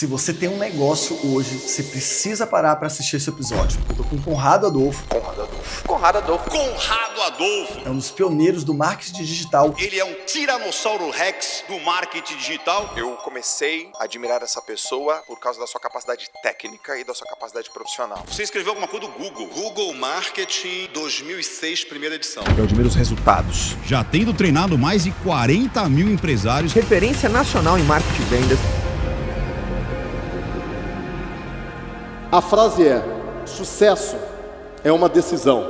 Se você tem um negócio hoje, você precisa parar para assistir esse episódio. Eu tô com o Conrado Adolfo. Conrado Adolfo. É um dos pioneiros do marketing digital. Ele é um tiranossauro rex do marketing digital. Eu comecei a admirar essa pessoa por causa da sua capacidade técnica e da sua capacidade profissional. Você escreveu alguma coisa do Google. Google Marketing 2006, primeira edição. Eu admiro os resultados. Já tendo treinado mais de 40 mil empresários. Referência nacional em marketing e vendas. A frase é: sucesso é uma decisão.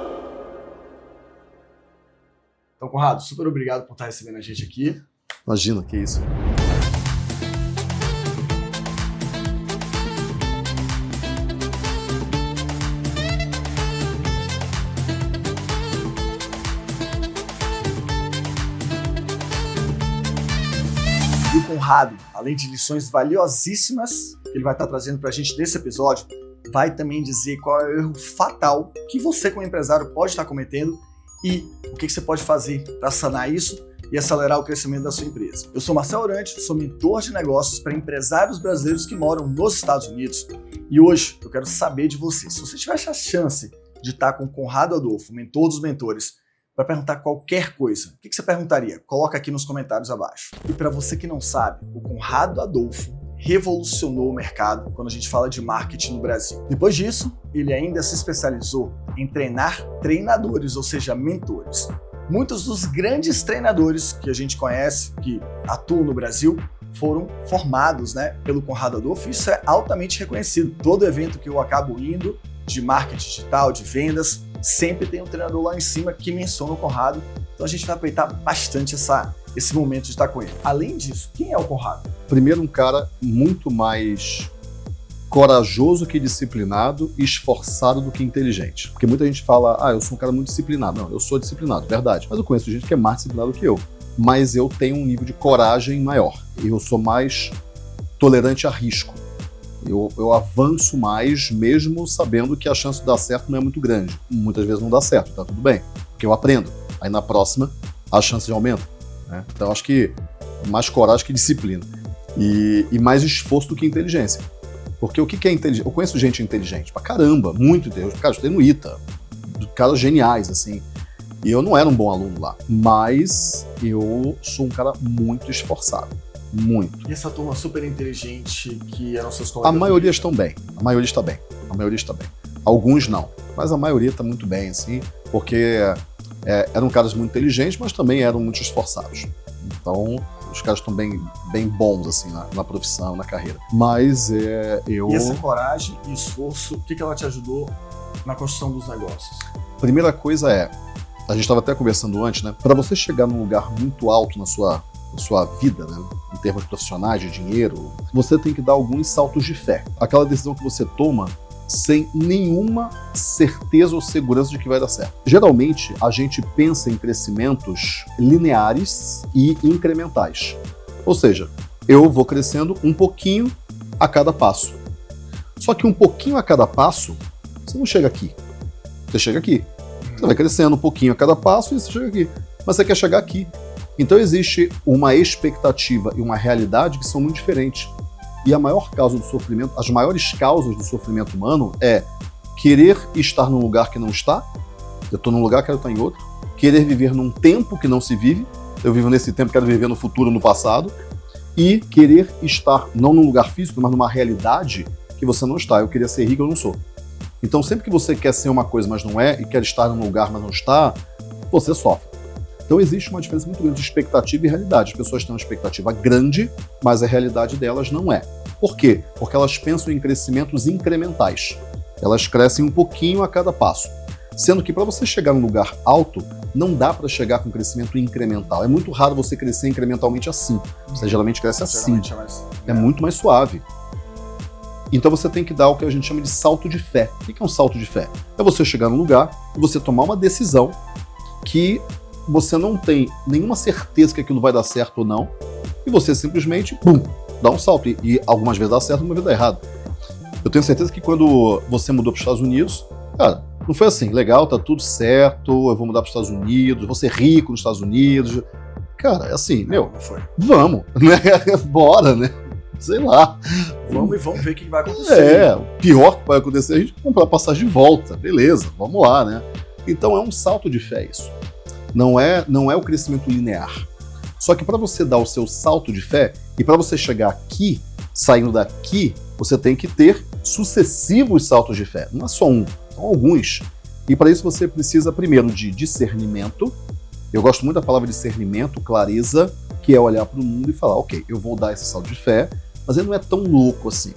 Então, Conrado, super obrigado por estar recebendo a gente aqui. Imagina, que isso. E o Conrado, além de lições valiosíssimas que ele vai estar trazendo para a gente nesse episódio, vai também dizer qual é o erro fatal que você, como empresário, pode estar cometendo e o que você pode fazer para sanar isso e acelerar o crescimento da sua empresa. Eu sou Marcel Orante, sou mentor de negócios para empresários brasileiros que moram nos Estados Unidos e hoje eu quero saber de você. Se você tivesse a chance de estar com o Conrado Adolfo, mentor dos mentores, para perguntar qualquer coisa, o que você perguntaria? Coloca aqui nos comentários abaixo. E para você que não sabe, o Conrado Adolfo revolucionou o mercado quando a gente fala de marketing no Brasil. Depois disso, ele ainda se especializou em treinar treinadores, ou seja, mentores. Muitos dos grandes treinadores que a gente conhece, que atuam no Brasil, foram formados, pelo Conrado Adolfo. Isso é altamente reconhecido. Todo evento que eu acabo indo, de marketing digital, de vendas, sempre tem um treinador lá em cima que menciona o Conrado. Então a gente vai aproveitar bastante esse momento de estar com ele. Além disso, quem é o Conrado? Primeiro, um cara muito mais corajoso que disciplinado e esforçado do que inteligente. Porque muita gente fala, eu sou um cara muito disciplinado. Não, eu sou disciplinado, verdade. Mas eu conheço gente que é mais disciplinado que eu. Mas eu tenho um nível de coragem maior. Eu sou mais tolerante a risco. Eu avanço mais, mesmo sabendo que a chance de dar certo não é muito grande. Muitas vezes não dá certo, tá tudo bem. Porque eu aprendo. Aí na próxima, a chance aumenta. Então acho que mais coragem que disciplina. E mais esforço do que inteligência. Porque o que é inteligente? Eu conheço gente inteligente pra caramba, muito inteligente. Cara, eu estudei no ITA, caras geniais, assim. E eu não era um bom aluno lá. Mas eu sou um cara muito esforçado. Muito. E essa turma super inteligente que eram seus colegas? A maioria estão bem. A maioria está bem. Alguns não. Mas a maioria está muito bem, assim, porque eram caras muito inteligentes, mas também eram muito esforçados. Então, os caras estão bem bons, assim, na profissão, na carreira. Mas eu... E essa coragem e esforço, o que ela te ajudou na construção dos negócios? Primeira coisa a gente estava até conversando antes, para você chegar num lugar muito alto na sua vida, em termos profissionais, de dinheiro, você tem que dar alguns saltos de fé. Aquela decisão que você toma sem nenhuma certeza ou segurança de que vai dar certo. Geralmente, a gente pensa em crescimentos lineares e incrementais. Ou seja, eu vou crescendo um pouquinho a cada passo. Só que um pouquinho a cada passo, você não chega aqui. Você chega aqui. Você vai crescendo um pouquinho a cada passo e você chega aqui. Mas você quer chegar aqui. Então existe uma expectativa e uma realidade que são muito diferentes. E a maior causa do sofrimento, as maiores causas do sofrimento humano é querer estar num lugar que não está, eu estou num lugar, quero estar em outro, querer viver num tempo que não se vive, eu vivo nesse tempo, quero viver no futuro, no passado, e querer estar não num lugar físico, mas numa realidade que você não está. Eu queria ser rico, eu não sou. Então sempre que você quer ser uma coisa, mas não é, e quer estar num lugar, mas não está, você sofre. Então existe uma diferença muito grande de expectativa e realidade. As pessoas têm uma expectativa grande, mas a realidade delas não é. Por quê? Porque elas pensam em crescimentos incrementais. Elas crescem um pouquinho a cada passo. Sendo que para você chegar num lugar alto, não dá para chegar com crescimento incremental. É muito raro você crescer incrementalmente assim. Você geralmente cresce assim. É muito mais suave. Então você tem que dar o que a gente chama de salto de fé. O que é um salto de fé? É você chegar num lugar e você tomar uma decisão que você não tem nenhuma certeza que aquilo vai dar certo ou não, e você simplesmente, dá um salto. E algumas vezes dá certo, algumas vezes dá errado. Eu tenho certeza que quando você mudou para os Estados Unidos, cara, não foi assim, legal, tá tudo certo, eu vou mudar para os Estados Unidos, vou ser rico nos Estados Unidos. Cara, é assim, Não foi. vamos, né? Bora, né? sei lá. Vamos ver o que vai acontecer. O pior que vai acontecer é a gente comprar passagem de volta. Beleza, vamos lá, né? Então é um salto de fé isso. Não é o crescimento linear. Só que para você dar o seu salto de fé e para você chegar aqui, saindo daqui, você tem que ter sucessivos saltos de fé. Não é só um, são alguns. E para isso você precisa primeiro de discernimento. Eu gosto muito da palavra discernimento, clareza, que é olhar para o mundo e falar, ok, eu vou dar esse salto de fé, mas ele não é tão louco assim.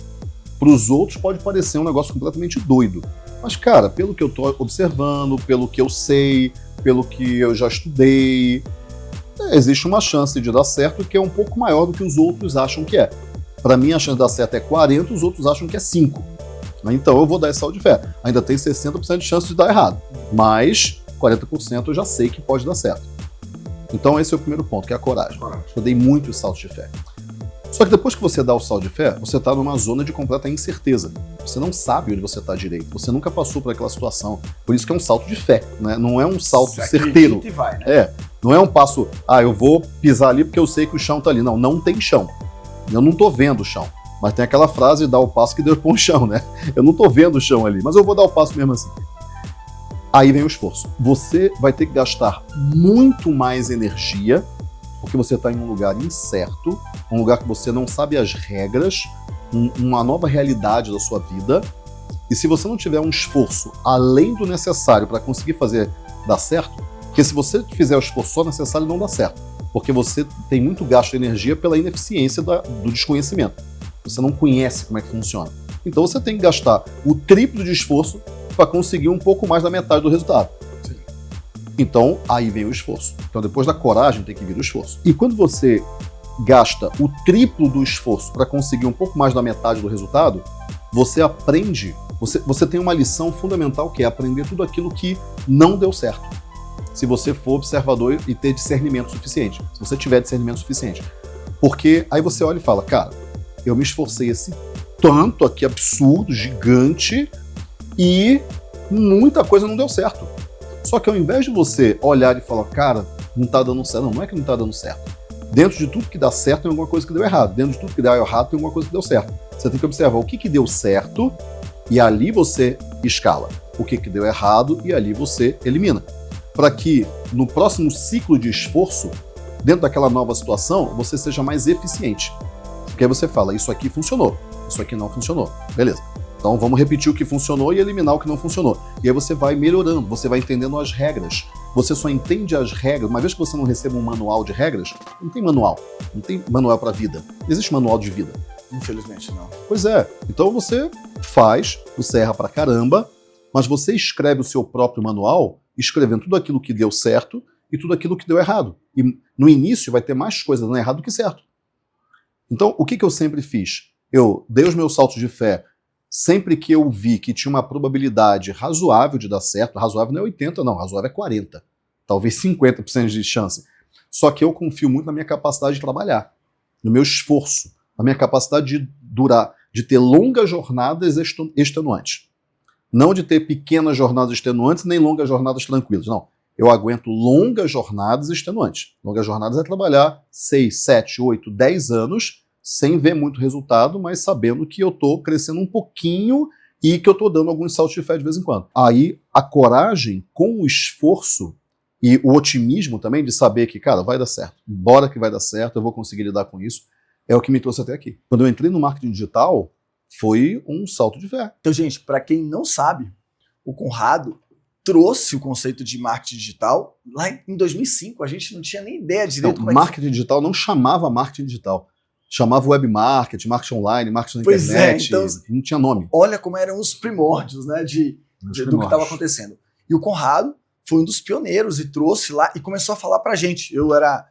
Para os outros pode parecer um negócio completamente doido. Mas, cara, pelo que eu estou observando, pelo que eu sei, pelo que eu já estudei, existe uma chance de dar certo que é um pouco maior do que os outros acham que é. Para mim, a chance de dar certo é 40, os outros acham que é 5. Então eu vou dar esse salto de fé. Ainda tem 60% de chance de dar errado, mas 40% eu já sei que pode dar certo. Então esse é o primeiro ponto, que é a coragem. Eu dei muitos saltos de fé. Só que depois que você dá o salto de fé, você está numa zona de completa incerteza. Você não sabe onde você está direito. Você nunca passou por aquela situação. Por isso que é um salto de fé, né? Não é um salto certeiro. Vai, né? Não é um passo, eu vou pisar ali porque eu sei que o chão está ali. Não, não tem chão. Eu não estou vendo o chão. Mas tem aquela frase, dá o passo que Deus põe o chão, né? Eu não estou vendo o chão ali, mas eu vou dar o passo mesmo assim. Aí vem o esforço. Você vai ter que gastar muito mais energia, porque você está em um lugar incerto, um lugar que você não sabe as regras, uma nova realidade da sua vida. E se você não tiver um esforço além do necessário para conseguir fazer dar certo, porque se você fizer o esforço só necessário, não dá certo. Porque você tem muito gasto de energia pela ineficiência do desconhecimento. Você não conhece como é que funciona. Então você tem que gastar o triplo de esforço para conseguir um pouco mais da metade do resultado. Sim. Então, aí vem o esforço. Então, depois da coragem, tem que vir o esforço. E quando você gasta o triplo do esforço para conseguir um pouco mais da metade do resultado, você aprende, você tem uma lição fundamental, que é aprender tudo aquilo que não deu certo. Se você for observador e ter discernimento suficiente. Se você tiver discernimento suficiente. Porque aí você olha e fala, cara, eu me esforcei esse tanto aqui absurdo, gigante, e muita coisa não deu certo. Só que ao invés de você olhar e falar, cara, não tá dando certo, não é que não tá dando certo. Dentro de tudo que dá certo tem alguma coisa que deu errado. Dentro de tudo que deu errado tem alguma coisa que deu certo. Você tem que observar o que deu certo e ali você escala. O que deu errado e ali você elimina. Para que no próximo ciclo de esforço, dentro daquela nova situação, você seja mais eficiente. Porque aí você fala, isso aqui funcionou, isso aqui não funcionou. Beleza. Então vamos repetir o que funcionou e eliminar o que não funcionou. E aí você vai melhorando, você vai entendendo as regras. Você só entende as regras. Uma vez que você não recebe um manual de regras, não tem manual. Não tem manual para vida. Não existe manual de vida. Infelizmente não. Pois é. Então você faz, você erra pra caramba, mas você escreve o seu próprio manual, escrevendo tudo aquilo que deu certo e tudo aquilo que deu errado. E no início vai ter mais coisa dando errado do que certo. Então, o que eu sempre fiz? Eu dei os meus saltos de fé sempre que eu vi que tinha uma probabilidade razoável de dar certo. Razoável não é 80, não. Razoável é 40. Talvez 50% de chance. Só que eu confio muito na minha capacidade de trabalhar, no meu esforço, na minha capacidade de durar, de ter longas jornadas extenuantes. Não de ter pequenas jornadas extenuantes, nem longas jornadas tranquilas. Não. Eu aguento longas jornadas extenuantes. Longas jornadas é trabalhar 6, 7, 8, 10 anos sem ver muito resultado, mas sabendo que eu estou crescendo um pouquinho e que eu estou dando alguns saltos de fé de vez em quando. Aí a coragem com o esforço e o otimismo também de saber que, cara, vai dar certo. Bora que vai dar certo, eu vou conseguir lidar com isso. É o que me trouxe até aqui. Quando eu entrei no marketing digital, foi um salto de fé. Então, gente, para quem não sabe, o Conrado trouxe o conceito de marketing digital lá em 2005. A gente não tinha nem ideia direito como marketing digital não chamava marketing digital. Chamava web marketing, marketing online, marketing na internet. Então, não tinha nome. Olha como eram os primórdios, né, do que estava acontecendo. E o Conrado foi um dos pioneiros e trouxe lá e começou a falar pra gente. Eu era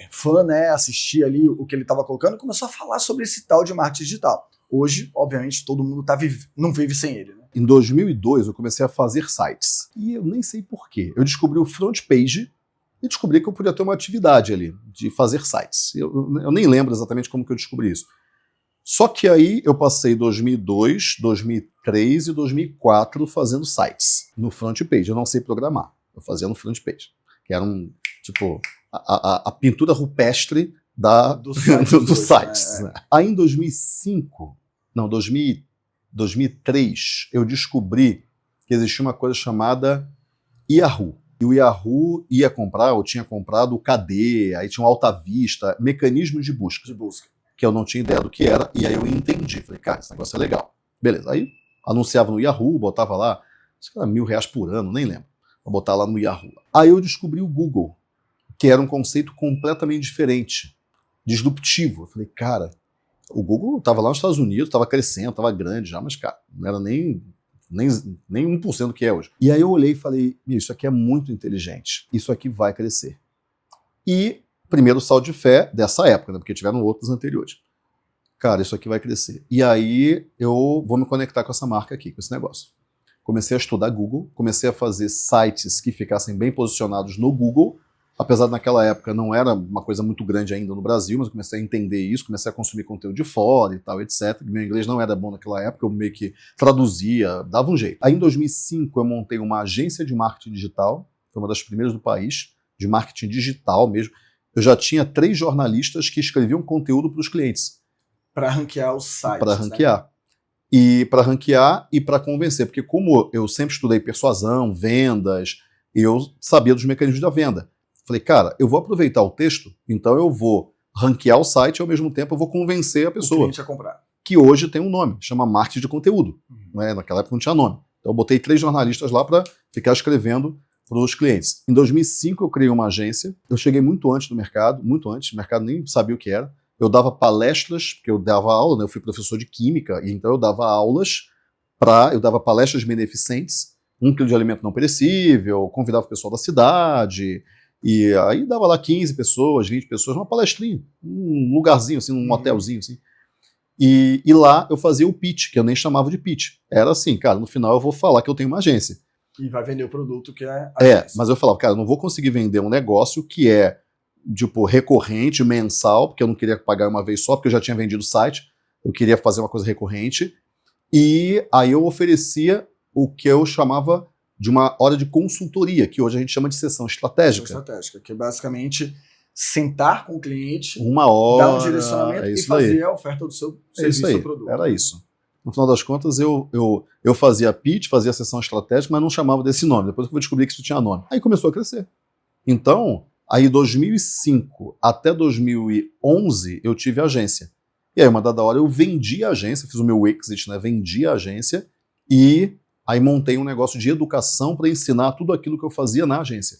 fã, né, assistia ali o que ele estava colocando e começou a falar sobre esse tal de marketing digital. Hoje, obviamente, todo mundo não vive sem ele, né? Em 2002, eu comecei a fazer sites. E eu nem sei porquê. Eu descobri o front page e descobri que eu podia ter uma atividade ali de fazer sites. Eu nem lembro exatamente como que eu descobri isso. Só que aí eu passei 2002, 2003 e 2004 fazendo sites no front page. Eu não sei programar. Eu fazia no front page. Que era a pintura rupestre Dos sites dos hoje, sites. né? Né? Aí em 2003, eu descobri que existia uma coisa chamada Yahoo. E o Yahoo ia comprar, ou tinha comprado o KD, aí tinha um Alta Vista, mecanismos de busca. Que eu não tinha ideia do que era, e aí eu entendi. Falei, cara, esse negócio é legal. Beleza, aí anunciava no Yahoo, botava lá, acho que era R$1.000 por ano, nem lembro. Vou botar lá no Yahoo. Aí eu descobri o Google, que era um conceito completamente diferente, disruptivo. Eu falei, cara, o Google estava lá nos Estados Unidos, estava crescendo, estava grande já, mas, cara, não era nem 1% do que é hoje. E aí eu olhei e falei, isso aqui é muito inteligente, isso aqui vai crescer. E primeiro salto de fé dessa época, né, porque tiveram outros anteriores. Cara, isso aqui vai crescer. E aí eu vou me conectar com essa marca aqui, com esse negócio. Comecei a estudar Google, comecei a fazer sites que ficassem bem posicionados no Google, apesar de naquela época não era uma coisa muito grande ainda no Brasil, mas eu comecei a entender isso, comecei a consumir conteúdo de fora e tal, etc. Meu inglês não era bom naquela época, eu meio que traduzia, dava um jeito. Aí em 2005 eu montei uma agência de marketing digital, foi uma das primeiras do país, de marketing digital mesmo. Eu já tinha 3 jornalistas que escreviam conteúdo para os clientes. Para ranquear os sites. Para ranquear. Né? E para ranquear e para convencer, porque como eu sempre estudei persuasão, vendas, eu sabia dos mecanismos da venda. Falei, cara, eu vou aproveitar o texto, então eu vou ranquear o site e ao mesmo tempo eu vou convencer a pessoa. O cliente a comprar. Que hoje tem um nome, chama marketing de conteúdo. Né? Naquela época não tinha nome. Então eu botei 3 jornalistas lá para ficar escrevendo para os clientes. Em 2005 eu criei uma agência, eu cheguei muito antes do mercado, muito antes, o mercado nem sabia o que era. Eu dava palestras, porque eu dava aula, né? Eu fui professor de química, e então eu dava aulas, eu dava palestras beneficentes, 1 quilo de alimento não perecível, convidava o pessoal da cidade, e aí dava lá 15 pessoas, 20 pessoas, uma palestrinha, um lugarzinho, assim, um hotelzinho, assim. E lá eu fazia o pitch, que eu nem chamava de pitch. Era assim, cara, no final eu vou falar que eu tenho uma agência. E vai vender o produto que é a agência. Mas eu falava, cara, eu não vou conseguir vender um negócio que é tipo, recorrente, mensal, porque eu não queria pagar uma vez só, porque eu já tinha vendido o site, eu queria fazer uma coisa recorrente, e aí eu oferecia o que eu chamava de uma hora de consultoria, que hoje a gente chama de sessão estratégica. Sessão estratégica, que é basicamente sentar com o cliente, 1 hora, dar um direcionamento e fazer a oferta do seu serviço ou produto. Era isso. No final das contas, eu fazia pitch, fazia sessão estratégica, mas não chamava desse nome. Depois eu descobri que isso tinha nome. Aí começou a crescer. Então, aí 2005 até 2011 eu tive agência. E aí uma dada hora eu vendi a agência, fiz o meu exit, né? Vendi a agência e aí montei um negócio de educação para ensinar tudo aquilo que eu fazia na agência.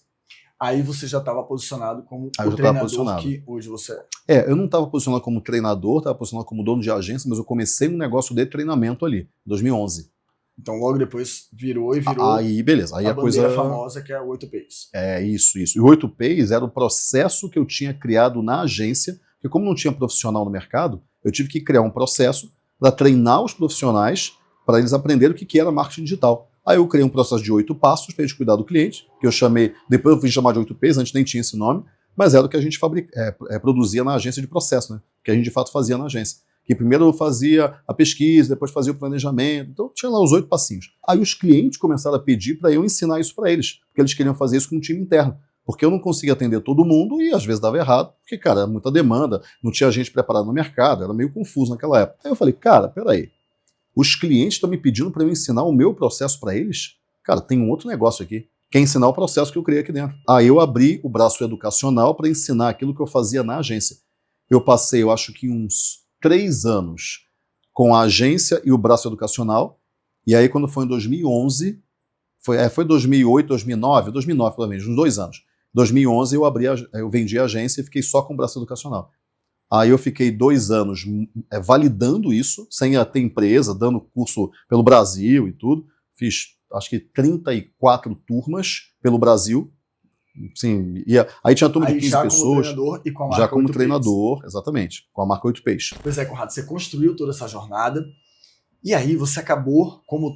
Aí você já estava posicionado como o treinador que hoje você é. Eu não estava posicionado como treinador, estava posicionado como dono de agência, mas eu comecei um negócio de treinamento ali, em 2011. Então logo depois virou. Aí beleza, aí a bandeira famosa que é o 8Ps. Isso. E o 8Ps era o processo que eu tinha criado na agência, porque como não tinha profissional no mercado, eu tive que criar um processo para treinar os profissionais para eles aprenderem o que era marketing digital. Aí eu criei um processo de 8 passos para a gente cuidar do cliente, que eu chamei, depois eu fui chamar de 8Ps, antes nem tinha esse nome, mas era o que a gente produzia na agência de processo, né? Que a gente de fato fazia na agência. Que primeiro eu fazia a pesquisa, depois fazia o planejamento, então tinha lá os 8 passinhos. Aí os clientes começaram a pedir para eu ensinar isso para eles, porque eles queriam fazer isso com um time interno, porque eu não conseguia atender todo mundo e às vezes dava errado, porque, cara, era muita demanda, não tinha gente preparada no mercado, era meio confuso naquela época. Aí eu falei, cara, peraí, os clientes estão me pedindo para eu ensinar o meu processo para eles? Cara, tem um outro negócio aqui, que é ensinar o processo que eu criei aqui dentro. Aí eu abri o braço educacional para ensinar aquilo que eu fazia na agência. Eu passei, eu acho que uns 3 anos com a agência e o braço educacional, e aí quando foi em 2011, foi 2008, 2009 pelo menos, uns 2 anos. 2011 eu vendi a agência e fiquei só com o braço educacional. Aí eu fiquei 2 anos validando isso, sem ter empresa, dando curso pelo Brasil e tudo. Fiz, acho que 34 turmas pelo Brasil. Sim, aí tinha turma de 15 já pessoas. Como treinador e com a marca já como 8Ps. Treinador, exatamente, com a marca 8Ps. Pois é, Conrado, você construiu toda essa jornada e aí você acabou, como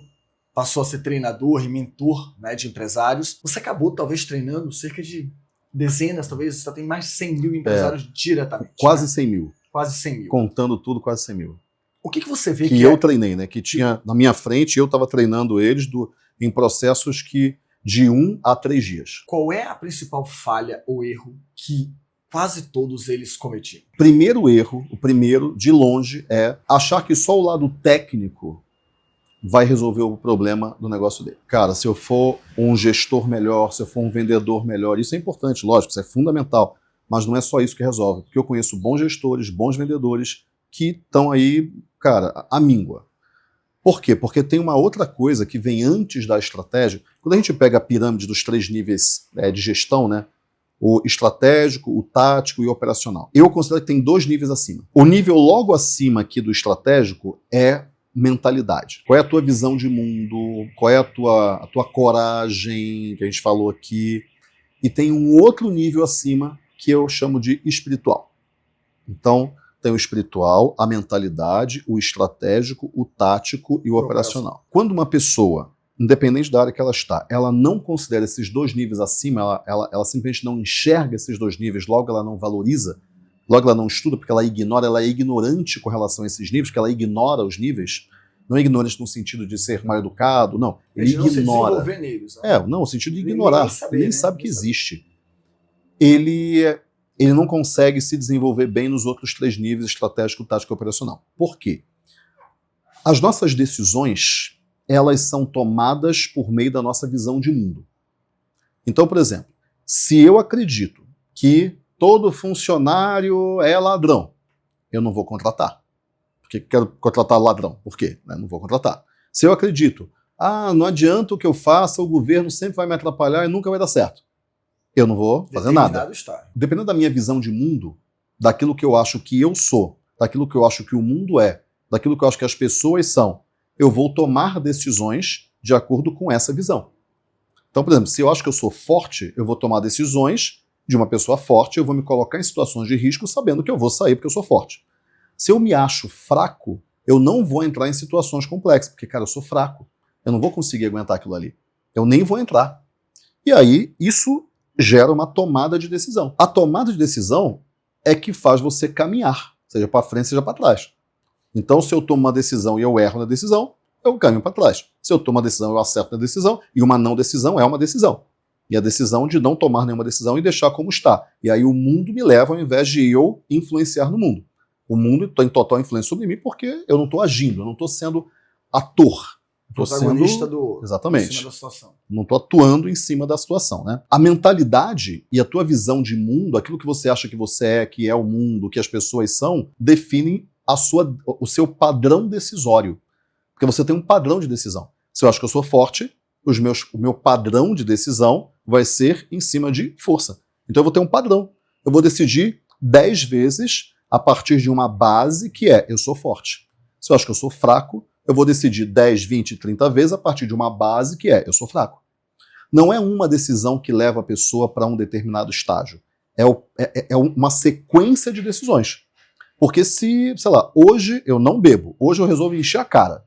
passou a ser treinador e mentor, né, de empresários, você acabou talvez treinando cerca de dezenas, talvez você tem mais de 100 mil empresários diretamente. Quase né? 100 mil. Quase 100 mil. Contando tudo, quase 100 mil. O que você vê que eu treinei, né? Que tinha na minha frente, eu estava treinando eles em processos de 1 a 3 dias. Qual é a principal falha ou erro que quase todos eles cometiam? Primeiro erro, o primeiro, de longe, é achar que só o lado técnico vai resolver o problema do negócio dele. Cara, se eu for um gestor melhor, se eu for um vendedor melhor, isso é importante, lógico, isso é fundamental, mas não é só isso que resolve, porque eu conheço bons gestores, bons vendedores que estão aí, cara, à míngua. Por quê? Porque tem uma outra coisa que vem antes da estratégia. Quando a gente pega a pirâmide dos 3 níveis de gestão, né? O estratégico, o tático e o operacional. Eu considero que tem 2 níveis acima. O nível logo acima aqui do estratégico é mentalidade. Qual é a tua visão de mundo? Qual é a tua coragem, que a gente falou aqui? E tem um outro nível acima que eu chamo de espiritual. Então, tem o espiritual, a mentalidade, o estratégico, o tático e o operacional. Quando uma pessoa, independente da área que ela está, ela não considera esses 2 níveis acima, ela simplesmente não enxerga esses 2 níveis, logo ela não valoriza, logo ela não estuda, porque ela ignora, ela é ignorante com relação a esses níveis, porque ela ignora os níveis, não é ignorante no sentido de ser mal educado, não. Ele ignora. Se desenvolver neles, né? Não, no sentido de ignorar. Ele nem sabe que existe. Ele não consegue se desenvolver bem nos outros 3 níveis, estratégico, tático e operacional. Por quê? As nossas decisões, elas são tomadas por meio da nossa visão de mundo. Então, por exemplo, se eu acredito que todo funcionário é ladrão, eu não vou contratar. Porque quero contratar ladrão. Por quê? Não vou contratar. Se eu acredito, não adianta o que eu faça, o governo sempre vai me atrapalhar e nunca vai dar certo, eu não vou fazer nada. Dependendo da minha visão de mundo, daquilo que eu acho que eu sou, daquilo que eu acho que o mundo é, daquilo que eu acho que as pessoas são, eu vou tomar decisões de acordo com essa visão. Então, por exemplo, se eu acho que eu sou forte, eu vou tomar decisões de uma pessoa forte, eu vou me colocar em situações de risco sabendo que eu vou sair porque eu sou forte. Se eu me acho fraco, eu não vou entrar em situações complexas, porque, cara, eu sou fraco. Eu não vou conseguir aguentar aquilo ali. Eu nem vou entrar. E aí, isso gera uma tomada de decisão. A tomada de decisão é que faz você caminhar, seja para frente, seja para trás. Então, se eu tomo uma decisão e eu erro na decisão, eu caminho para trás. Se eu tomo uma decisão, eu acerto na decisão, e uma não decisão é uma decisão. E a decisão de não tomar nenhuma decisão e deixar como está. E aí o mundo me leva ao invés de eu influenciar no mundo. O mundo está em total influência sobre mim porque eu não estou agindo, eu não estou sendo ator. Protagonista exatamente. Em cima da situação. Não estou atuando em cima da situação, né? A mentalidade e a tua visão de mundo, aquilo que você acha que você é, que é o mundo, que as pessoas são, definem o seu padrão decisório. Porque você tem um padrão de decisão. Se eu acho que eu sou forte, o meu padrão de decisão vai ser em cima de força. Então eu vou ter um padrão. Eu vou decidir 10 vezes a partir de uma base que é eu sou forte. Se eu acho que eu sou fraco, eu vou decidir 10, 20, 30 vezes a partir de uma base que é eu sou fraco. Não é uma decisão que leva a pessoa para um determinado estágio. É uma sequência de decisões. Porque se, sei lá, hoje eu não bebo, hoje eu resolvo encher a cara.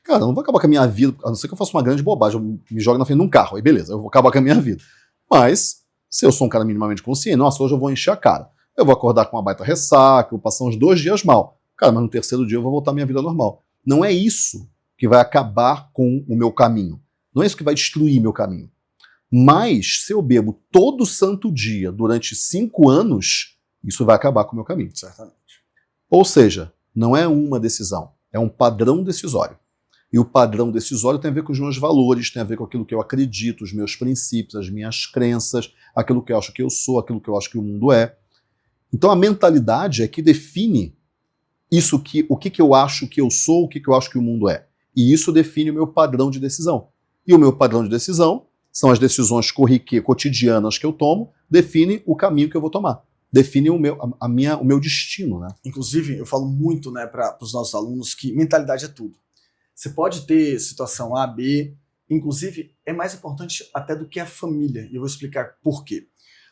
Cara, eu não vou acabar com a minha vida, a não ser que eu faça uma grande bobagem, eu me jogo na frente de um carro, aí beleza, eu vou acabar com a minha vida. Mas, se eu sou um cara minimamente consciente, nossa, hoje eu vou encher a cara. Eu vou acordar com uma baita ressaca, eu vou passar uns 2 dias mal. Cara, mas no 3º dia eu vou voltar à minha vida normal. Não é isso que vai acabar com o meu caminho. Não é isso que vai destruir meu caminho. Mas, se eu bebo todo santo dia durante 5 anos, isso vai acabar com o meu caminho. Certamente. Ou seja, não é uma decisão, é um padrão decisório. E o padrão decisório tem a ver com os meus valores, tem a ver com aquilo que eu acredito, os meus princípios, as minhas crenças, aquilo que eu acho que eu sou, aquilo que eu acho que o mundo é. Então a mentalidade é que define o que eu acho que eu sou, o que eu acho que o mundo é. E isso define o meu padrão de decisão. E o meu padrão de decisão são as decisões cotidianas que eu tomo, define o caminho que eu vou tomar. Define o meu destino, né? Inclusive, eu falo muito, né, para os nossos alunos que mentalidade é tudo. Você pode ter situação A, B, inclusive é mais importante até do que a família. E eu vou explicar por quê.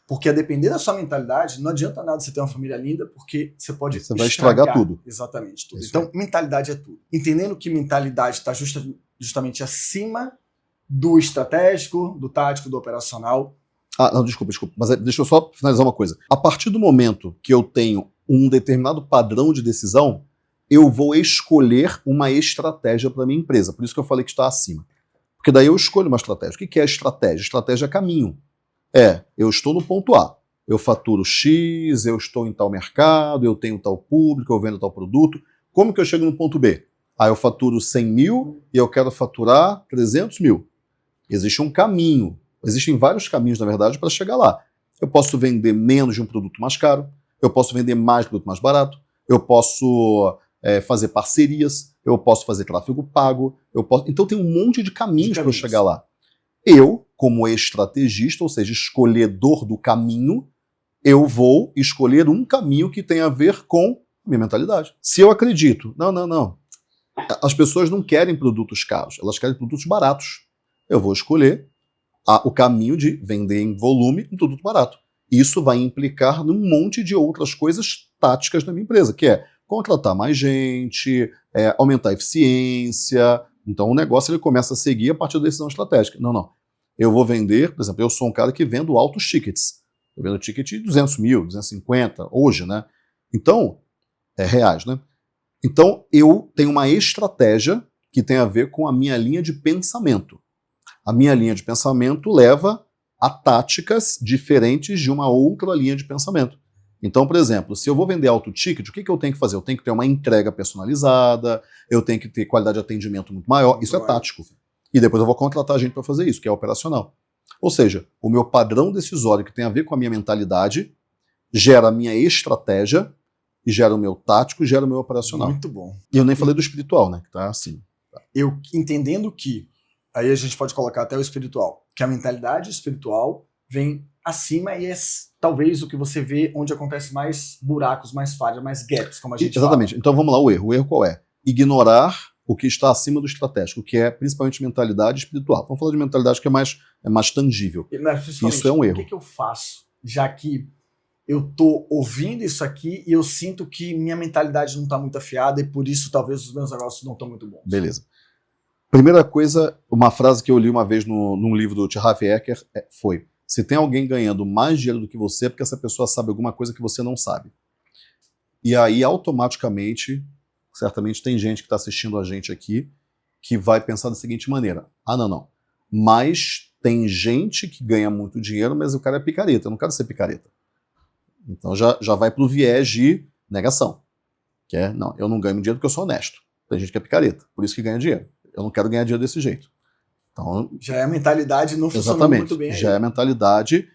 Porque a depender da sua mentalidade, não adianta nada você ter uma família linda, porque você pode vai estragar tudo. Exatamente, tudo. Isso. Então, mentalidade é tudo. Entendendo que mentalidade está justamente acima do estratégico, do tático, do operacional. Não, desculpa. Mas deixa eu só finalizar uma coisa. A partir do momento que eu tenho um determinado padrão de decisão, eu vou escolher uma estratégia para minha empresa. Por isso que eu falei que está acima. Porque daí eu escolho uma estratégia. O que é estratégia? Estratégia é caminho. Eu estou no ponto A. eu faturo X, eu estou em tal mercado, eu tenho tal público, eu vendo tal produto. Como que eu chego no ponto B? Eu faturo 100 mil e eu quero faturar 300 mil. Existe um caminho, existem vários caminhos, na verdade, para chegar lá. Eu posso vender menos de um produto mais caro, eu posso vender mais de um produto mais barato, eu posso fazer parcerias, eu posso fazer tráfego pago, então tem um monte de caminhos para eu chegar lá. Eu, como estrategista, ou seja, escolhedor do caminho, eu vou escolher um caminho que tem a ver com a minha mentalidade. Se eu acredito, não, as pessoas não querem produtos caros, elas querem produtos baratos. Eu vou escolher o caminho de vender em volume um produto barato. Isso vai implicar num monte de outras coisas táticas na minha empresa, que é contratar mais gente, aumentar a eficiência. Então o negócio ele começa a seguir a partir da decisão estratégica. Não. Eu vou vender, por exemplo, eu sou um cara que vendo altos tickets. Eu vendo ticket de 200 mil, 250, hoje, né? Então, reais, né? Então, eu tenho uma estratégia que tem a ver com a minha linha de pensamento. A minha linha de pensamento leva a táticas diferentes de uma outra linha de pensamento. Então, por exemplo, se eu vou vender alto ticket, o que eu tenho que fazer? Eu tenho que ter uma entrega personalizada, eu tenho que ter qualidade de atendimento muito maior. Isso é tático. E depois eu vou contratar gente para fazer isso, que é operacional. Ou seja, o meu padrão decisório que tem a ver com a minha mentalidade gera a minha estratégia e gera o meu tático e gera o meu operacional. Muito bom. E eu nem falei do espiritual, né? Que tá assim. Eu entendendo que, aí a gente pode colocar até o espiritual, que a mentalidade espiritual vem acima e é talvez o que você vê onde acontece mais buracos, mais falhas, mais gaps, como a gente Exatamente. fala. Então vamos lá, o erro. O erro qual é? Ignorar o que está acima do estratégico, que é principalmente mentalidade espiritual. Vamos falar de mentalidade que é mais tangível. Isso é um erro. O que eu faço, já que eu tô ouvindo isso aqui e eu sinto que minha mentalidade não está muito afiada e por isso talvez os meus negócios não estão muito bons? Beleza. Primeira coisa, uma frase que eu li uma vez num livro do T. Harv Eker foi: se tem alguém ganhando mais dinheiro do que você, é porque essa pessoa sabe alguma coisa que você não sabe. E aí, automaticamente, certamente tem gente que está assistindo a gente aqui que vai pensar da seguinte maneira: não. Mas tem gente que ganha muito dinheiro, mas o cara é picareta. Eu não quero ser picareta. Então já vai para o viés de negação. Que é, não, eu não ganho dinheiro porque eu sou honesto. Tem gente que é picareta, por isso que ganha dinheiro. Eu não quero ganhar dinheiro desse jeito. Então, já é a mentalidade não funcionando muito bem. Já é a mentalidade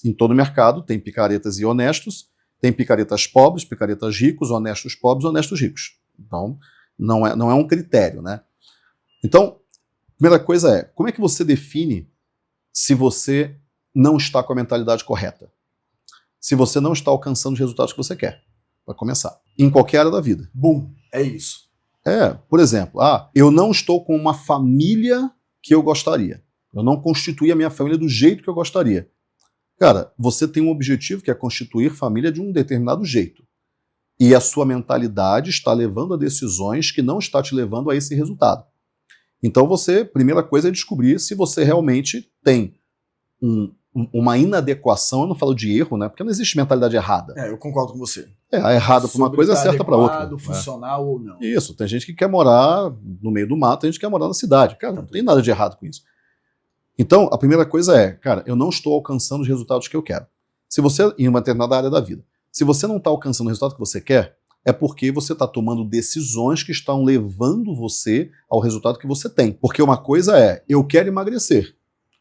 em todo o mercado. Tem picaretas e honestos, tem picaretas pobres, picaretas ricos, honestos pobres, honestos ricos. Então, não é um critério, né? Então, primeira coisa é, como é que você define se você não está com a mentalidade correta? Se você não está alcançando os resultados que você quer, para começar. Em qualquer área da vida. Bum, é isso. Por exemplo, eu não estou com uma família que eu gostaria. Eu não constituí a minha família do jeito que eu gostaria. Cara, você tem um objetivo que é constituir família de um determinado jeito. E a sua mentalidade está levando a decisões que não está te levando a esse resultado. Então primeira coisa é descobrir se você realmente tem uma inadequação. Eu não falo de erro, né? Porque não existe mentalidade errada. Eu concordo com você. A errada para uma coisa é certa para outra. Funcional ou não. Isso, tem gente que quer morar no meio do mato, tem gente que quer morar na cidade. Cara, não tem nada de errado com isso. Então, a primeira coisa é, cara, eu não estou alcançando os resultados que eu quero. Se você, em uma determinada área da vida, se você não está alcançando o resultado que você quer, é porque você está tomando decisões que estão levando você ao resultado que você tem. Porque uma coisa é, eu quero emagrecer.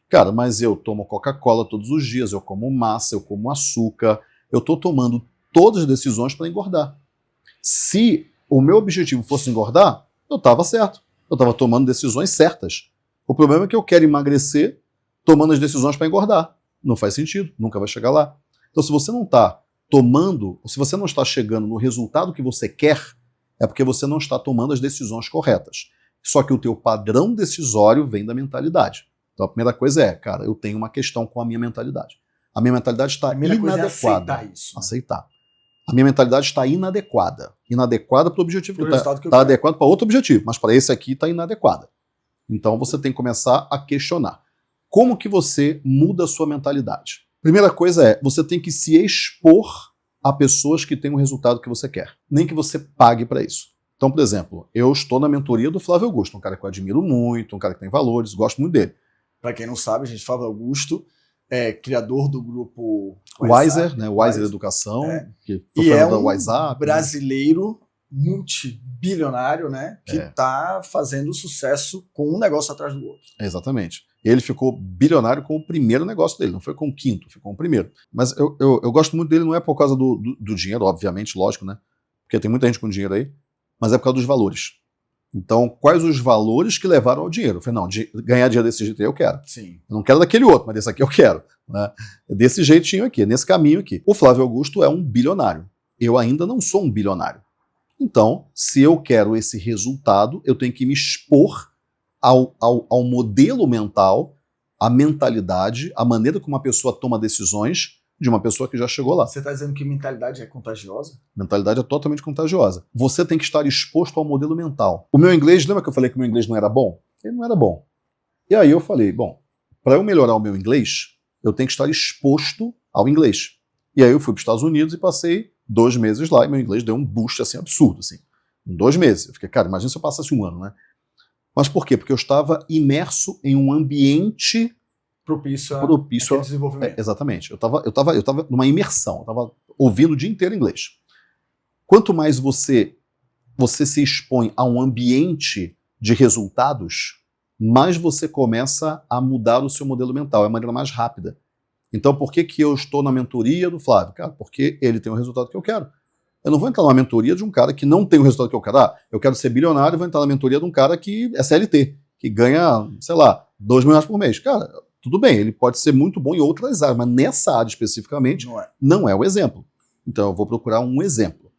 Cara, mas eu tomo Coca-Cola todos os dias, eu como massa, eu como açúcar, eu estou tomando todas as decisões para engordar. Se o meu objetivo fosse engordar, eu estava certo. Eu estava tomando decisões certas. O problema é que eu quero emagrecer tomando as decisões para engordar. Não faz sentido, nunca vai chegar lá. Então, se você não está tomando, se você não está chegando no resultado que você quer, é porque você não está tomando as decisões corretas. Só que o teu padrão decisório vem da mentalidade. Então, a primeira coisa é, cara, eu tenho uma questão com a minha mentalidade. A minha mentalidade está inadequada. É aceitar isso. Aceitar. A minha mentalidade está inadequada. Inadequada para o objetivo que está. Está adequada para outro objetivo, mas para esse aqui está inadequada. Então você tem que começar a questionar. Como que você muda a sua mentalidade? Primeira coisa é, você tem que se expor a pessoas que têm o resultado que você quer. Nem que você pague para isso. Então, por exemplo, eu estou na mentoria do Flávio Augusto, um cara que eu admiro muito, um cara que tem valores, gosto muito dele. Para quem não sabe, a gente, Flávio Augusto criador do grupo Wiser, né? Wiser Educação, que foi e é da um WhatsApp, brasileiro multibilionário, né? Que está fazendo sucesso com um negócio atrás do outro. Exatamente. Ele ficou bilionário com o primeiro negócio dele, não foi com o quinto, ficou com o primeiro. Mas eu gosto muito dele, não é por causa do dinheiro, obviamente, lógico, né? Porque tem muita gente com dinheiro aí, mas é por causa dos valores. Então, quais os valores que levaram ao dinheiro? Eu falei, não, ganhar dinheiro desse jeito aí eu quero. Sim. Eu não quero daquele outro, mas desse aqui eu quero. Né? Desse jeitinho aqui, nesse caminho aqui. O Flávio Augusto é um bilionário. Eu ainda não sou um bilionário. Então, se eu quero esse resultado, eu tenho que me expor ao modelo mental, à mentalidade, à maneira como uma pessoa toma decisões de uma pessoa que já chegou lá. Você está dizendo que mentalidade é contagiosa? Mentalidade é totalmente contagiosa. Você tem que estar exposto ao modelo mental. O meu inglês, lembra que eu falei que o meu inglês não era bom? Ele não era bom. E aí eu falei, bom, para eu melhorar o meu inglês, eu tenho que estar exposto ao inglês. E aí eu fui para os Estados Unidos e passei 2 meses lá e meu inglês deu um boost assim absurdo, assim. Em 2 meses. Eu fiquei, cara, imagina se eu passasse 1 ano, né? Mas por quê? Porque eu estava imerso em um ambiente propício ao desenvolvimento. Exatamente. Eu estava numa imersão, eu estava ouvindo o dia inteiro inglês. Quanto mais você se expõe a um ambiente de resultados, mais você começa a mudar o seu modelo mental, é a maneira mais rápida. Então, por que eu estou na mentoria do Flávio? Cara, porque ele tem o resultado que eu quero. Eu não vou entrar numa mentoria de um cara que não tem o resultado que eu quero. Eu quero ser bilionário e vou entrar na mentoria de um cara que é CLT, que ganha, sei lá, 2 mil reais por mês. Cara, tudo bem, ele pode ser muito bom em outras áreas, mas nessa área especificamente não é o exemplo. Então eu vou procurar um exemplo.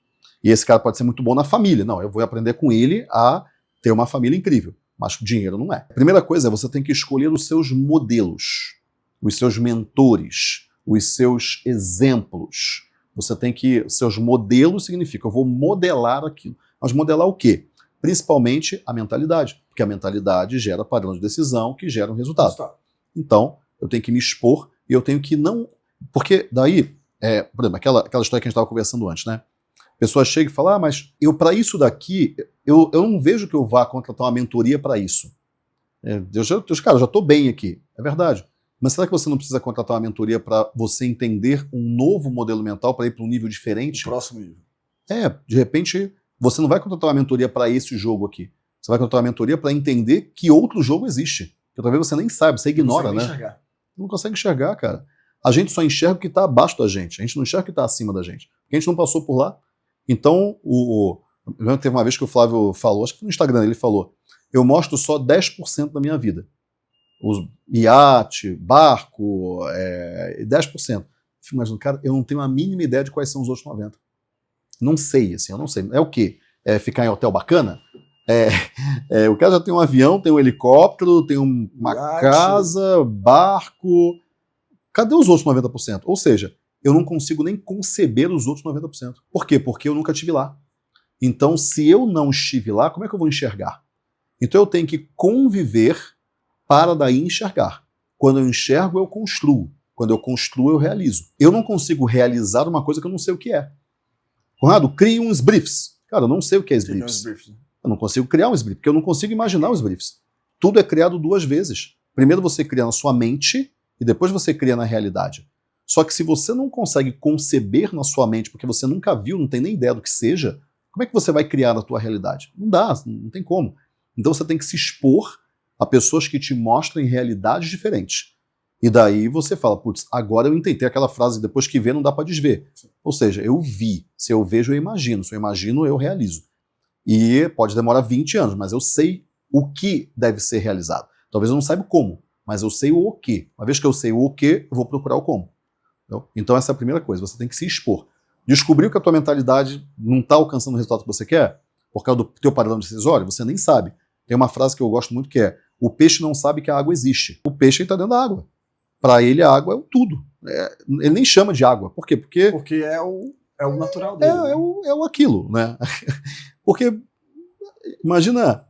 E esse cara pode ser muito bom na família. Não, eu vou aprender com ele a ter uma família incrível. Mas dinheiro não é. A primeira coisa é você tem que escolher os seus modelos, os seus mentores, os seus exemplos. Você tem que... Seus modelos significa, eu vou modelar aquilo. Mas modelar o quê? Principalmente a mentalidade. Porque a mentalidade gera padrão de decisão que gera um resultado. Então, eu tenho que me expor e eu tenho que não... Porque daí, por exemplo, aquela história que a gente estava conversando antes, né? A pessoa chega e fala, mas para isso daqui, eu não vejo que eu vá contratar uma mentoria para isso. Cara, eu já estou bem aqui. É verdade. Mas será que você não precisa contratar uma mentoria para você entender um novo modelo mental para ir para um nível diferente? O próximo nível. De repente, você não vai contratar uma mentoria para esse jogo aqui. Você vai contratar uma mentoria para entender que outro jogo existe. Que talvez você nem saiba, você ignora, né? Enxergar. Não consegue enxergar, cara. A gente só enxerga o que está abaixo da gente. A gente não enxerga o que está acima da gente. Porque a gente não passou por lá. Então, eu lembro que teve uma vez que o Flávio falou, acho que foi no Instagram, ele falou, eu mostro só 10% da minha vida. Os iate, barco, 10%. Eu fico imaginando, cara, eu não tenho a mínima ideia de quais são os outros 90%. Não sei, assim, eu não sei. É o quê? Ficar em hotel bacana? O cara já tem um avião, tem um helicóptero, tem uma casa, barco. Cadê os outros 90%? Ou seja, eu não consigo nem conceber os outros 90%. Por quê? Porque eu nunca estive lá. Então, se eu não estive lá, como é que eu vou enxergar? Então eu tenho que conviver para daí enxergar. Quando eu enxergo, eu construo. Quando eu construo, eu realizo. Eu não consigo realizar uma coisa que eu não sei o que é. Conrado, crie uns briefs. Cara, eu não sei o que é briefs. Eu não consigo criar um briefs, porque eu não consigo imaginar os briefs. Tudo é criado 2 vezes. Primeiro você cria na sua mente e depois você cria na realidade. Só que se você não consegue conceber na sua mente, porque você nunca viu, não tem nem ideia do que seja, como é que você vai criar na tua realidade? Não dá, não tem como. Então você tem que se expor a pessoas que te mostrem realidades diferentes. E daí você fala, putz, agora eu entendi. Tem aquela frase, depois que vê, não dá para desver. Ou seja, eu vi. Se eu vejo, eu imagino. Se eu imagino, eu realizo. E pode demorar 20 anos, mas eu sei o que deve ser realizado. Talvez eu não saiba como, mas eu sei o que. Uma vez que eu sei o que, eu vou procurar o como. Entendeu? Então essa é a primeira coisa, você tem que se expor. Descobriu que a tua mentalidade não está alcançando o resultado que você quer, por causa do teu padrão decisório, você nem sabe. Tem uma frase que eu gosto muito que é, o peixe não sabe que a água existe. O peixe está dentro da água. Para ele, a água é o tudo. Ele nem chama de água. Por quê? Porque é o natural dele. É o aquilo, né? Porque, imagina,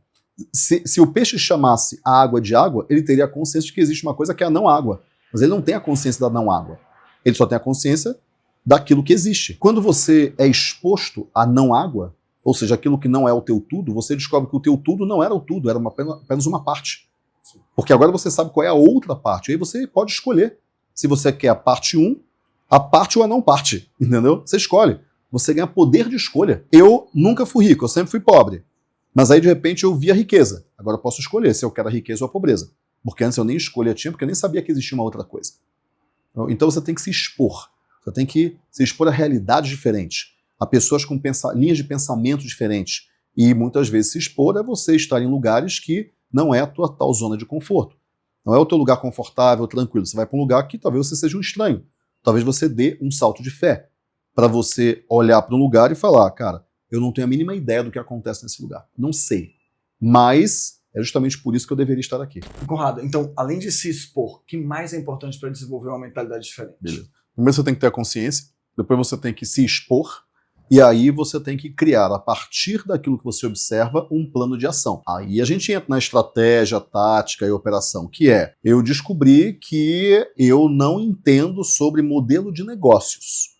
se o peixe chamasse a água de água, ele teria a consciência de que existe uma coisa que é a não água. Mas ele não tem a consciência da não água. Ele só tem a consciência daquilo que existe. Quando você é exposto à não água, ou seja, aquilo que não é o teu tudo, você descobre que o teu tudo não era o tudo, era apenas uma parte. Porque agora você sabe qual é a outra parte. Aí você pode escolher se você quer a parte 1, a parte ou a não parte, entendeu? Você escolhe. Você ganha poder de escolha. Eu nunca fui rico, eu sempre fui pobre. Mas aí, de repente, eu vi a riqueza. Agora eu posso escolher se eu quero a riqueza ou a pobreza. Porque antes eu nem escolha tinha, porque eu nem sabia que existia uma outra coisa. Então você tem que se expor. Você tem que se expor a realidades diferentes, a pessoas com linhas de pensamento diferentes. E muitas vezes se expor é você estar em lugares que não é a tua tal zona de conforto. Não é o teu lugar confortável, tranquilo. Você vai para um lugar que talvez você seja um estranho. Talvez você dê um salto de fé para você olhar para um lugar e falar, cara, eu não tenho a mínima ideia do que acontece nesse lugar. Não sei. Mas é justamente por isso que eu deveria estar aqui. Conrado, então, além de se expor, o que mais é importante para desenvolver uma mentalidade diferente? Beleza. Primeiro você tem que ter a consciência, depois você tem que se expor, e aí você tem que criar, a partir daquilo que você observa, um plano de ação. Aí a gente entra na estratégia, tática e operação, que é, eu descobri que eu não entendo sobre modelo de negócios.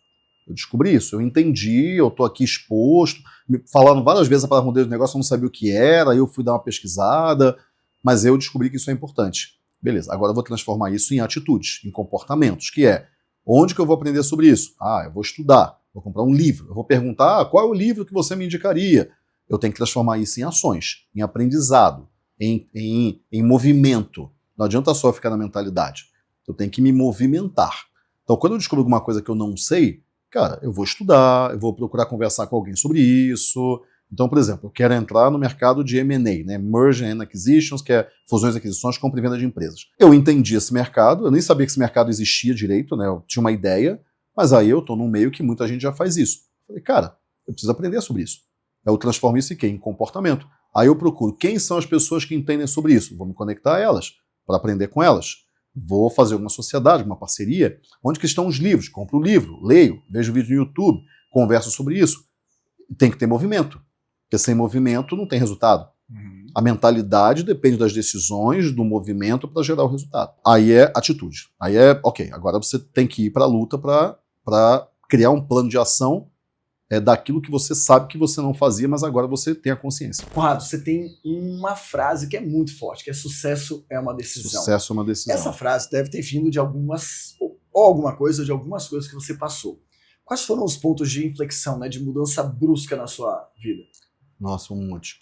Eu descobri isso, eu entendi, eu estou aqui exposto, me falaram várias vezes a palavra modelo de negócio, eu não sabia o que era, eu fui dar uma pesquisada, mas eu descobri que isso é importante. Beleza, agora eu vou transformar isso em atitudes, em comportamentos, que é, onde que eu vou aprender sobre isso? Eu vou estudar, vou comprar um livro, eu vou perguntar qual é o livro que você me indicaria. Eu tenho que transformar isso em ações, em aprendizado, em movimento. Não adianta só ficar na mentalidade, eu tenho que me movimentar. Então quando eu descubro alguma coisa que eu não sei, cara, eu vou estudar, eu vou procurar conversar com alguém sobre isso. Então, por exemplo, eu quero entrar no mercado de M&A, né? Merger and Acquisitions, que é fusões e aquisições, compra e venda de empresas. Eu entendi esse mercado, eu nem sabia que esse mercado existia direito, né? Eu tinha uma ideia, mas aí eu estou num meio que muita gente já faz isso. Eu falei, cara, eu preciso aprender sobre isso. Eu transformo isso em quê? Em comportamento. Aí eu procuro quem são as pessoas que entendem sobre isso. Vou me conectar a elas, para aprender com elas. Vou fazer uma sociedade, uma parceria. Onde que estão os livros? Compro o livro, leio, vejo vídeo no YouTube, converso sobre isso. Tem que ter movimento. Porque sem movimento não tem resultado. A mentalidade depende das decisões, do movimento para gerar o resultado. Aí é atitude. Aí é, ok, agora você tem que ir para a luta para criar um plano de ação daquilo que você sabe que você não fazia, mas agora você tem a consciência. Conrado, você tem uma frase que é muito forte, que é sucesso é uma decisão. Sucesso é uma decisão. Essa frase deve ter vindo de algumas coisas que você passou. Quais foram os pontos de inflexão, né, de mudança brusca na sua vida? Nossa, um monte.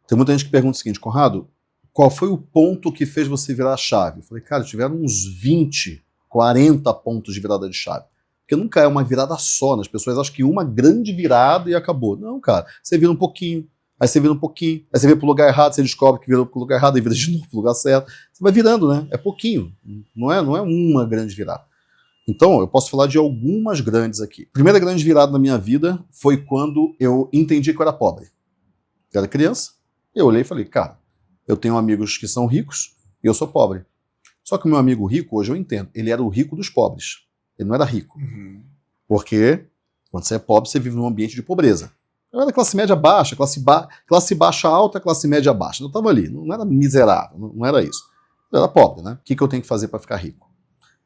Tem muita gente que pergunta o seguinte, Conrado, qual foi o ponto que fez você virar a chave? Eu falei, cara, tiveram uns 20, 40 pontos de virada de chave. Porque nunca é uma virada só, né? As pessoas acham que uma grande virada e acabou. Não, cara, você vira um pouquinho, aí você vira um pouquinho, aí você vira pro lugar errado, você descobre que virou pro lugar errado e vira de novo pro lugar certo. Você vai virando, né? É pouquinho, não é uma grande virada. Então, eu posso falar de algumas grandes aqui. A primeira grande virada na minha vida foi quando eu entendi que eu era pobre. Eu era criança, eu olhei e falei, cara, eu tenho amigos que são ricos e eu sou pobre. Só que o meu amigo rico, hoje eu entendo, ele era o rico dos pobres. Ele não era rico. Porque quando você é pobre, você vive num ambiente de pobreza. Eu era classe média baixa, classe baixa alta, classe média baixa. Eu estava ali, não era miserável, não era isso. Eu era pobre, né? O que eu tenho que fazer para ficar rico?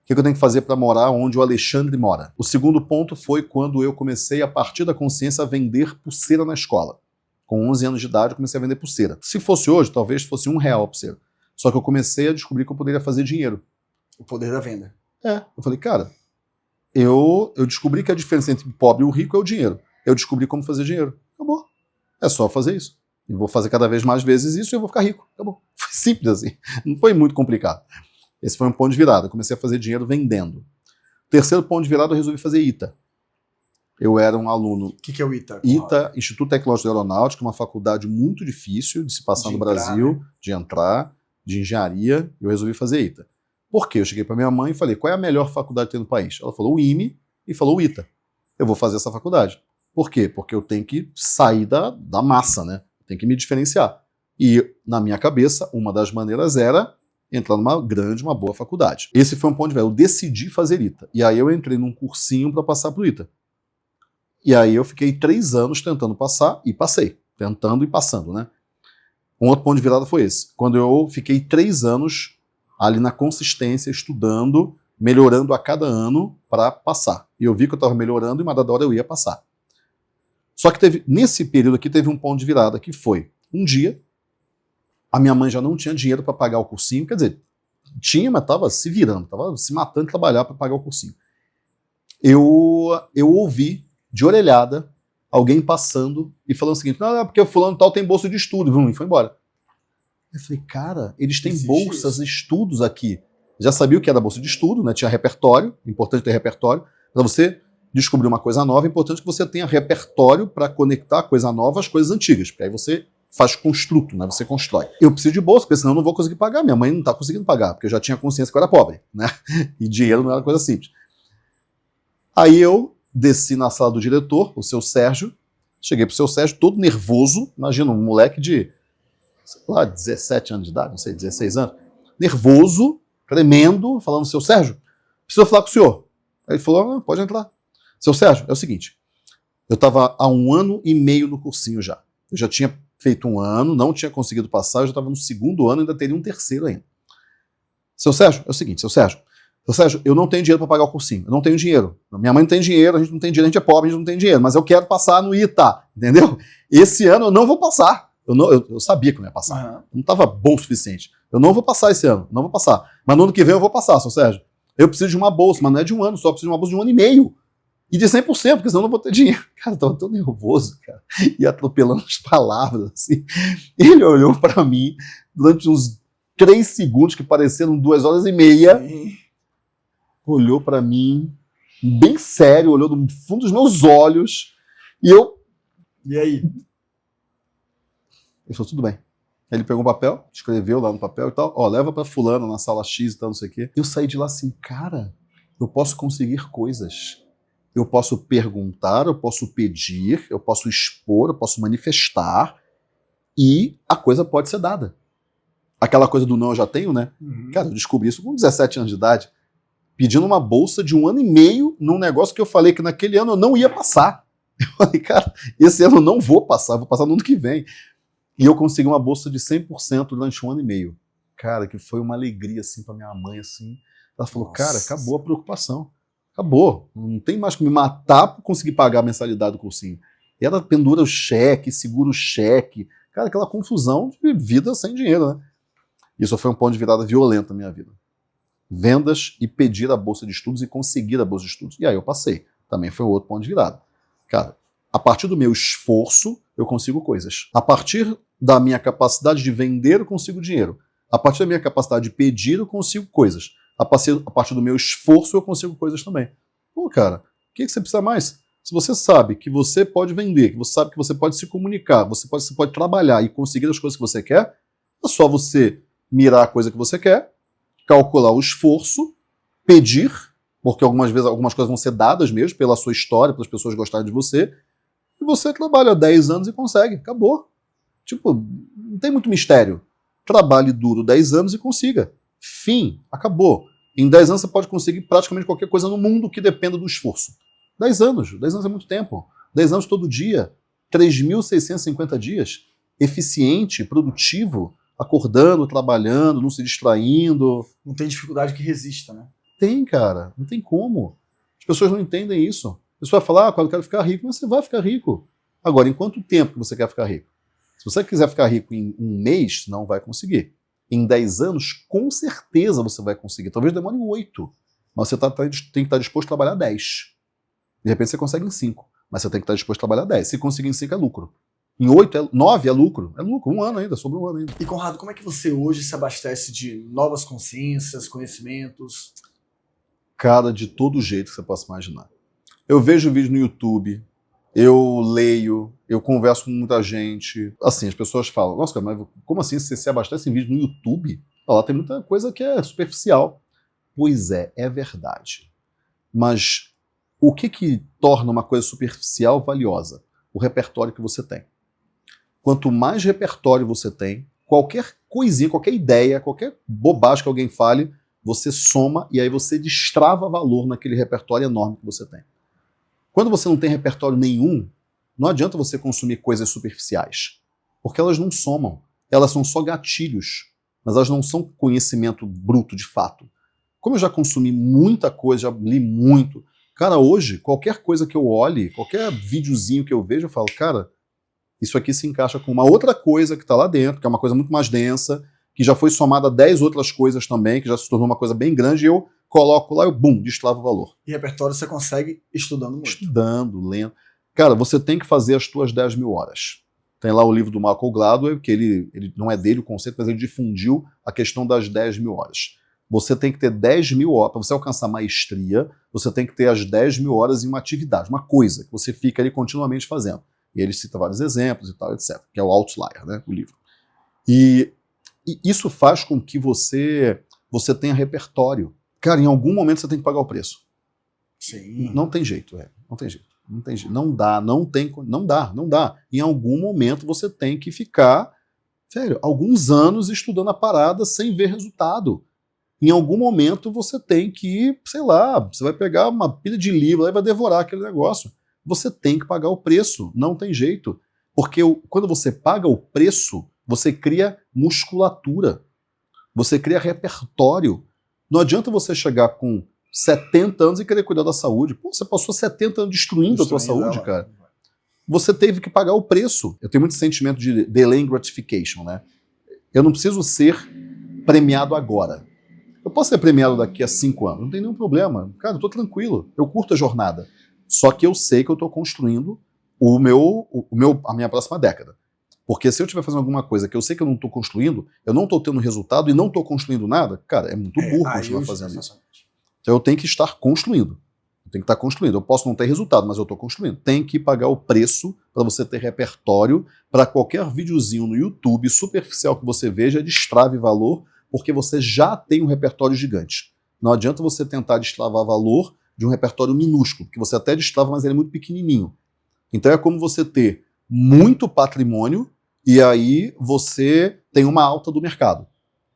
O que eu tenho que fazer para morar onde o Alexandre mora? O segundo ponto foi quando eu comecei, a partir da consciência, a vender pulseira na escola. Com 11 anos de idade, eu comecei a vender pulseira. Se fosse hoje, talvez fosse R$1 a pulseira. Só que eu comecei a descobrir que eu poderia fazer dinheiro. O poder da venda. Eu falei, cara, eu descobri que a diferença entre o pobre e o rico é o dinheiro. Eu descobri como fazer dinheiro. Acabou. É só fazer isso. E vou fazer cada vez mais vezes isso e eu vou ficar rico. Acabou. Foi simples assim. Não foi muito complicado. Esse foi um ponto de virada. Eu comecei a fazer dinheiro vendendo. Terceiro ponto de virada, eu resolvi fazer ITA. Eu era um aluno... O que é o ITA? ITA, Instituto Tecnológico de Aeronáutica, uma faculdade muito difícil de se passar no Brasil, né? De entrar, de engenharia. Eu resolvi fazer ITA. Por quê? Eu cheguei para minha mãe e falei, qual é a melhor faculdade que tem no país? Ela falou o IME e falou o ITA. Eu vou fazer essa faculdade. Por quê? Porque eu tenho que sair da massa, né? Tenho que me diferenciar. E, na minha cabeça, uma das maneiras era entrar numa grande, uma boa faculdade. Esse foi um ponto de vista. Eu decidi fazer ITA. E aí eu entrei num cursinho para passar pro ITA. E aí eu fiquei 3 anos tentando passar e passei. Tentando e passando, né? Um outro ponto de virada foi esse. Quando eu fiquei 3 anos ali na consistência, estudando, melhorando a cada ano para passar. E eu vi que eu estava melhorando e uma dada hora eu ia passar. Só que nesse período aqui teve um ponto de virada que foi, um dia, a minha mãe já não tinha dinheiro para pagar o cursinho, quer dizer, Tinha, mas tava se virando, tava se matando de trabalhar para pagar o cursinho. Eu ouvi, de orelhada, alguém passando e falando o seguinte: não, é porque o fulano tal tem bolsa de estudo, e foi embora. Eu falei, cara, eles têm bolsas de estudos aqui. Já sabia o que era bolsa de estudo, né? Tinha repertório, importante ter repertório. Para você descobrir uma coisa nova, é importante que você tenha repertório para conectar a coisa nova às coisas antigas, porque aí você faz construto, né? Você constrói. Eu preciso de bolsa, porque senão eu não vou conseguir pagar. Minha mãe não está conseguindo pagar, porque eu já tinha consciência que eu era pobre, né? E dinheiro não era coisa simples. Aí eu desci na sala do diretor, o seu Sérgio, cheguei pro seu Sérgio todo nervoso, imagina um moleque de, sei lá, 17 anos de idade, não sei, 16 anos, nervoso, tremendo, falando: seu Sérgio, preciso falar com o senhor. Aí ele falou: pode entrar. Seu Sérgio, é o seguinte, eu estava há 1 ano e meio no cursinho já. Eu já tinha feito 1 ano, não tinha conseguido passar, eu já estava no 2º ano, ainda teria um 3º ainda. Seu Sérgio, é o seguinte, seu Sérgio, eu não tenho dinheiro para pagar o cursinho, eu não tenho dinheiro. Minha mãe não tem dinheiro, a gente não tem dinheiro, a gente é pobre, a gente não tem dinheiro, mas eu quero passar no ITA, entendeu? Esse ano eu não vou passar. Eu sabia que eu não ia passar. Não estava bom o suficiente. Eu não vou passar esse ano, não vou passar. Mas no ano que vem eu vou passar, seu Sérgio. Eu preciso de uma bolsa, mas não é de 1 ano só, eu preciso de uma bolsa de 1 ano e meio. E de 100%, porque senão eu não vou ter dinheiro. Cara, eu tava tão nervoso, cara. E atropelando as palavras, assim. Ele olhou para mim durante uns 3 segundos, que pareceram 2 horas e meia. Sim. Olhou para mim, bem sério, olhou do fundo dos meus olhos. E aí? Ele falou: tudo bem. Aí ele pegou um papel, escreveu lá no papel e tal: ó, leva pra fulano na sala X e tal, não sei o quê. Eu saí de lá assim: cara, eu posso conseguir coisas. Eu posso perguntar, eu posso pedir, eu posso expor, eu posso manifestar e a coisa pode ser dada. Aquela coisa do não eu já tenho, né? Cara, eu descobri isso com 17 anos de idade, pedindo uma bolsa de 1 ano e meio num negócio que eu falei que naquele ano eu não ia passar. Eu falei, cara, esse ano eu não vou passar no ano que vem. E eu consegui uma bolsa de 100% durante 1 ano e meio. Cara, que foi uma alegria, assim, pra minha mãe, assim. Ela falou: cara, acabou a preocupação. Acabou. Não tem mais que me matar pra conseguir pagar a mensalidade do cursinho. E ela pendura o cheque, segura o cheque. Cara, aquela confusão de vida sem dinheiro, né? Isso foi um ponto de virada violento na minha vida. Vendas e pedir a bolsa de estudos e conseguir a bolsa de estudos. E aí eu passei. Também foi outro ponto de virada. Cara, a partir do meu esforço, eu consigo coisas. A partir da minha capacidade de vender, eu consigo dinheiro. A partir da minha capacidade de pedir, eu consigo coisas. A partir do meu esforço, eu consigo coisas também. Pô, cara, o que você precisa mais? Se você sabe que você pode vender, que você sabe que você pode se comunicar, você pode trabalhar e conseguir as coisas que você quer, é só você mirar a coisa que você quer, calcular o esforço, pedir, porque algumas vezes algumas coisas vão ser dadas mesmo pela sua história, pelas pessoas gostarem de você, e você trabalha 10 anos e consegue. Acabou. Tipo, não tem muito mistério. Trabalhe duro 10 anos e consiga. Fim. Acabou. Em 10 anos você pode conseguir praticamente qualquer coisa no mundo que dependa do esforço. 10 anos. 10 anos é muito tempo. 10 anos todo dia. 3.650 dias. Eficiente, produtivo, acordando, trabalhando, não se distraindo. Não tem dificuldade que resista, né? Tem, cara. Não tem como. As pessoas não entendem isso. A pessoa vai falar: quando eu quero ficar rico, mas você vai ficar rico. Agora, em quanto tempo que você quer ficar rico? Se você quiser ficar rico em 1 mês, não vai conseguir. Em 10 anos, com certeza você vai conseguir. Talvez demore 8. Mas você tem que estar disposto a trabalhar 10. De repente você consegue em 5. Mas você tem que estar disposto a trabalhar 10. Se conseguir em 5 é lucro. Em 8, 9 é lucro. É lucro. 1 ano ainda, sobra 1 ano ainda. E Conrado, como é que você hoje se abastece de novas consciências, conhecimentos? Cara, de todo jeito que você possa imaginar. Eu vejo vídeo no YouTube, eu leio, eu converso com muita gente. Assim, as pessoas falam: nossa, mas como assim você se abastece em vídeo no YouTube? Lá tem muita coisa que é superficial. Pois é verdade. Mas o que torna uma coisa superficial valiosa? O repertório que você tem. Quanto mais repertório você tem, qualquer coisinha, qualquer ideia, qualquer bobagem que alguém fale, você soma e aí você destrava valor naquele repertório enorme que você tem. Quando você não tem repertório nenhum, não adianta você consumir coisas superficiais, porque elas não somam. Elas são só gatilhos, mas elas não são conhecimento bruto de fato. Como eu já consumi muita coisa, já li muito, cara, hoje, qualquer coisa que eu olhe, qualquer videozinho que eu vejo, eu falo: cara, isso aqui se encaixa com uma outra coisa que está lá dentro, que é uma coisa muito mais densa, que já foi somada a 10 outras coisas também, que já se tornou uma coisa bem grande, e eu coloco lá e bum, destravo o valor. E repertório você consegue estudando muito. Estudando, lendo. Cara, você tem que fazer as tuas 10 mil horas. Tem lá o livro do Malcolm Gladwell, que ele não é dele o conceito, mas ele difundiu a questão das 10 mil horas. Você tem que ter 10 mil horas, para você alcançar maestria, você tem que ter as 10 mil horas em uma atividade, uma coisa que você fica ali continuamente fazendo. E ele cita vários exemplos e tal, etc. Que é o Outlier, né, o livro. E isso faz com que você tenha repertório. Cara, em algum momento você tem que pagar o preço. Sim. Não tem jeito, não tem jeito. Não tem jeito. Não dá. Em algum momento você tem que ficar, sério, alguns anos estudando a parada sem ver resultado. Em algum momento você tem que, sei lá, você vai pegar uma pilha de livro e vai devorar aquele negócio. Você tem que pagar o preço, não tem jeito. Porque quando você paga o preço, você cria musculatura, você cria repertório. Não adianta você chegar com 70 anos e querer cuidar da saúde. Pô, você passou 70 anos destruindo a tua saúde, cara. Você teve que pagar o preço. Eu tenho muito sentimento de delay gratification, né? Eu não preciso ser premiado agora. Eu posso ser premiado daqui a 5 anos, não tem nenhum problema. Cara, eu tô tranquilo, eu curto a jornada. Só que eu sei que eu tô construindo a minha próxima década. Porque se eu estiver fazendo alguma coisa que eu sei que eu não tô construindo, eu não tô tendo resultado e não tô construindo nada, cara, é muito burro continuar fazendo isso. Então eu tenho que estar construindo. Eu tenho que estar construindo. Eu posso não ter resultado, mas eu estou construindo. Tem que pagar o preço para você ter repertório, para qualquer videozinho no YouTube superficial que você veja, destrave valor, porque você já tem um repertório gigante. Não adianta você tentar destravar valor de um repertório minúsculo, porque você até destrava, mas ele é muito pequenininho. Então é como você ter muito patrimônio e aí você tem uma alta do mercado.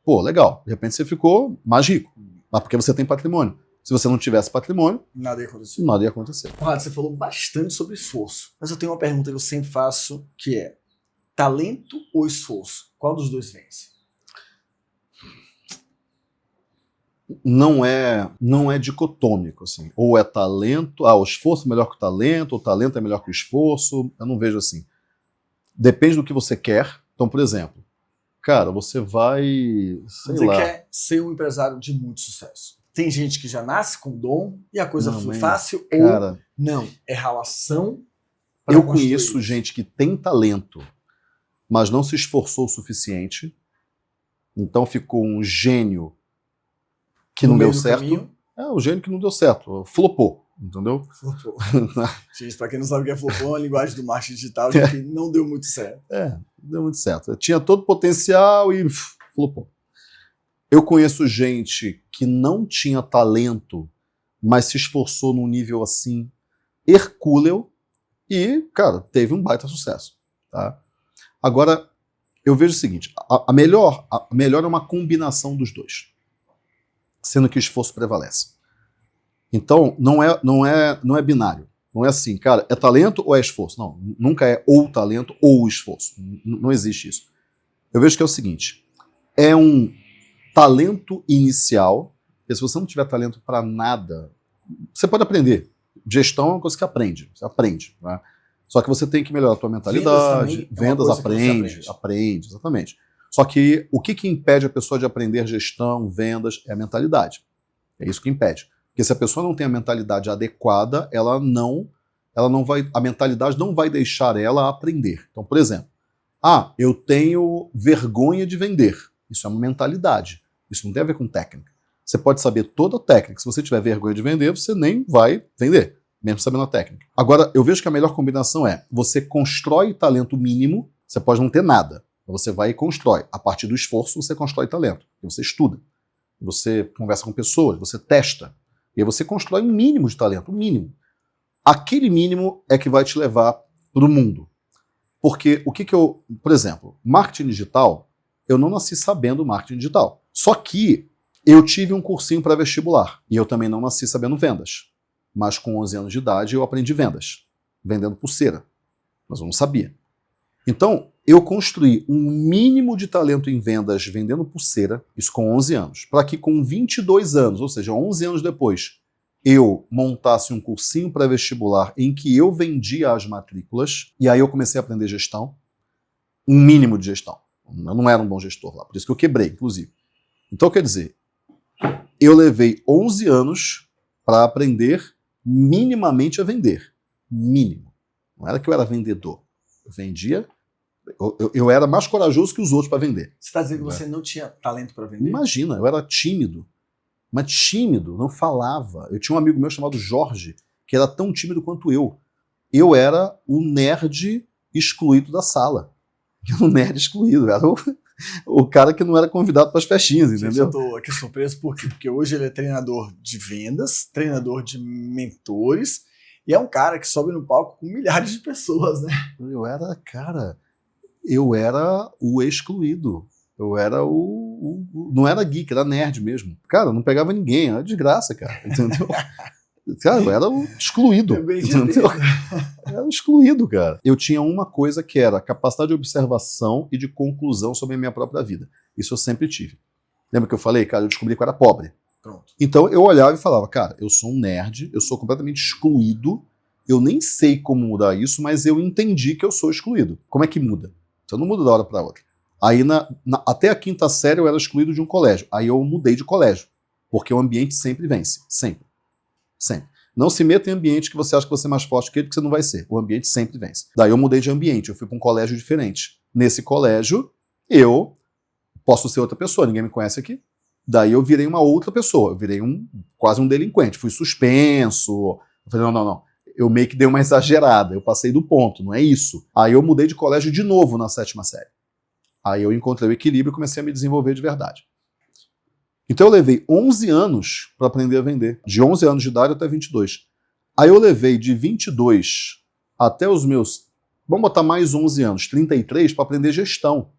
Pô, legal. De repente você ficou mais rico. Mas porque você tem patrimônio. Se você não tivesse patrimônio, nada ia acontecer. Nada ia acontecer. Conrado, você falou bastante sobre esforço. Mas eu tenho uma pergunta que eu sempre faço, que é: talento ou esforço? Qual dos dois vence? Não é dicotômico, assim. Ou é talento, o esforço é melhor que o talento é melhor que o esforço. Eu não vejo assim. Depende do que você quer. Então, por exemplo, cara, você vai, sei lá. Você quer ser um empresário de muito sucesso. Tem gente que já nasce com dom e a coisa foi fácil, cara, ou não, é ralação. Eu conheço gente que tem talento, mas não se esforçou o suficiente, então ficou um gênio que não deu certo. O gênio que não deu certo, flopou, entendeu? Flopou. Gente, pra quem não sabe o que é flopou, é uma linguagem do marketing digital de que não deu muito certo. Não deu muito certo. Tinha todo o potencial e flopou. Eu conheço gente que não tinha talento, mas se esforçou num nível assim, hercúleo, e, cara, teve um baita sucesso. Tá? Agora, eu vejo o seguinte, a melhor é uma combinação dos dois, sendo que o esforço prevalece. Então, não é binário. Não é assim, cara, é talento ou é esforço? Não, nunca é ou talento ou esforço. Não existe isso. Eu vejo que é o seguinte, é um talento inicial, porque se você não tiver talento para nada, você pode aprender. Gestão é uma coisa que você aprende. Né? Só que você tem que melhorar a tua mentalidade, vendas aprende, exatamente. Só que o que impede a pessoa de aprender gestão, vendas, é a mentalidade. É isso que impede. Porque se a pessoa não tem a mentalidade adequada, a mentalidade não vai deixar ela aprender. Então, por exemplo, eu tenho vergonha de vender. Isso é uma mentalidade. Isso não tem a ver com técnica. Você pode saber toda a técnica. Se você tiver vergonha de vender, você nem vai vender, mesmo sabendo a técnica. Agora, eu vejo que a melhor combinação é você constrói talento mínimo, você pode não ter nada, mas você vai e constrói. A partir do esforço, você constrói talento. Você estuda, você conversa com pessoas, você testa, e aí você constrói um mínimo de talento, um mínimo. Aquele mínimo é que vai te levar para o mundo. Porque por exemplo, marketing digital, eu não nasci sabendo marketing digital. Só que eu tive um cursinho para vestibular. E eu também não nasci sabendo vendas. Mas com 11 anos de idade eu aprendi vendas. Vendendo pulseira. Mas eu não sabia. Então, eu construí um mínimo de talento em vendas vendendo pulseira, isso com 11 anos. Para que com 22 anos, ou seja, 11 anos depois, eu montasse um cursinho para vestibular em que eu vendia as matrículas. E aí eu comecei a aprender gestão. Um mínimo de gestão. Eu não era um bom gestor lá, por isso que eu quebrei, inclusive. Então, quer dizer, eu levei 11 anos para aprender minimamente a vender. Mínimo. Não era que eu era vendedor. Eu vendia, eu era mais corajoso que os outros para vender. Você está dizendo que você não tinha talento para vender? Imagina, eu era tímido. Mas tímido, não falava. Eu tinha um amigo meu chamado Jorge, que era tão tímido quanto eu. Eu era o nerd excluído da sala. O nerd excluído, era o cara que não era convidado para as festinhas, entendeu? Gente, eu tô aqui surpreso por quê? Porque hoje ele é treinador de vendas, treinador de mentores, e é um cara que sobe no palco com milhares de pessoas, né? Eu era o excluído. Eu era não era geek, era nerd mesmo. Cara, eu não pegava ninguém, era desgraça, cara, entendeu? Cara, eu era o excluído, entendeu? Eu era o excluído, cara. Eu tinha uma coisa que era a capacidade de observação e de conclusão sobre a minha própria vida. Isso eu sempre tive. Lembra que eu falei, cara, eu descobri que eu era pobre. Pronto. Então eu olhava e falava, cara, eu sou um nerd, eu sou completamente excluído, eu nem sei como mudar isso, mas eu entendi que eu sou excluído. Como é que muda? Você não muda da hora para outra. Aí até a 5ª série eu era excluído de um colégio. Aí eu mudei de colégio, porque o ambiente sempre vence. Sempre. Sempre. Não se meta em ambiente que você acha que você é mais forte que ele, que você não vai ser. O ambiente sempre vence. Daí eu mudei de ambiente, eu fui para um colégio diferente. Nesse colégio, eu posso ser outra pessoa, ninguém me conhece aqui. Daí eu virei uma outra pessoa, eu virei quase um delinquente. Fui suspenso. Eu falei, não. Eu meio que dei uma exagerada, eu passei do ponto, não é isso. Aí eu mudei de colégio de novo na 7ª série. Aí eu encontrei o equilíbrio e comecei a me desenvolver de verdade. Então eu levei 11 anos para aprender a vender. De 11 anos de idade até 22. Aí eu levei de 22 até os meus, vamos botar mais 11 anos, 33, para aprender gestão.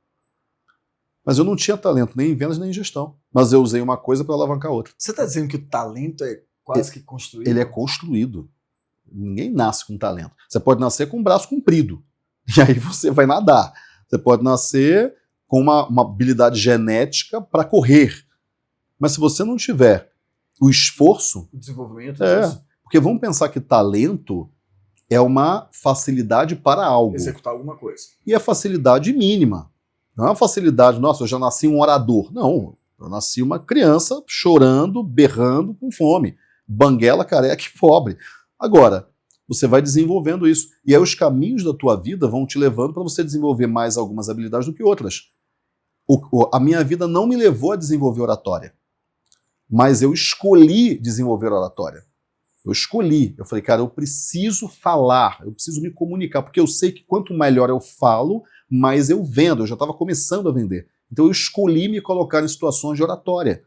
Mas eu não tinha talento nem em vendas nem em gestão. Mas eu usei uma coisa para alavancar outra. Você está dizendo que o talento é quase que construído? Ele é construído. Ninguém nasce com talento. Você pode nascer com um braço comprido. E aí você vai nadar. Você pode nascer com uma habilidade genética para correr. Mas se você não tiver o esforço... O desenvolvimento disso. Porque vamos pensar que talento é uma facilidade para algo. Executar alguma coisa. E a facilidade mínima. Não é uma facilidade, nossa, eu já nasci um orador. Não, eu nasci uma criança chorando, berrando, com fome. Banguela, careca e pobre. Agora, você vai desenvolvendo isso. E aí os caminhos da tua vida vão te levando para você desenvolver mais algumas habilidades do que outras. A minha vida não me levou a desenvolver oratória. Mas eu escolhi desenvolver oratória. Eu escolhi. Eu falei, cara, eu preciso falar, eu preciso me comunicar, porque eu sei que quanto melhor eu falo, mais eu vendo. Eu já estava começando a vender. Então eu escolhi me colocar em situações de oratória.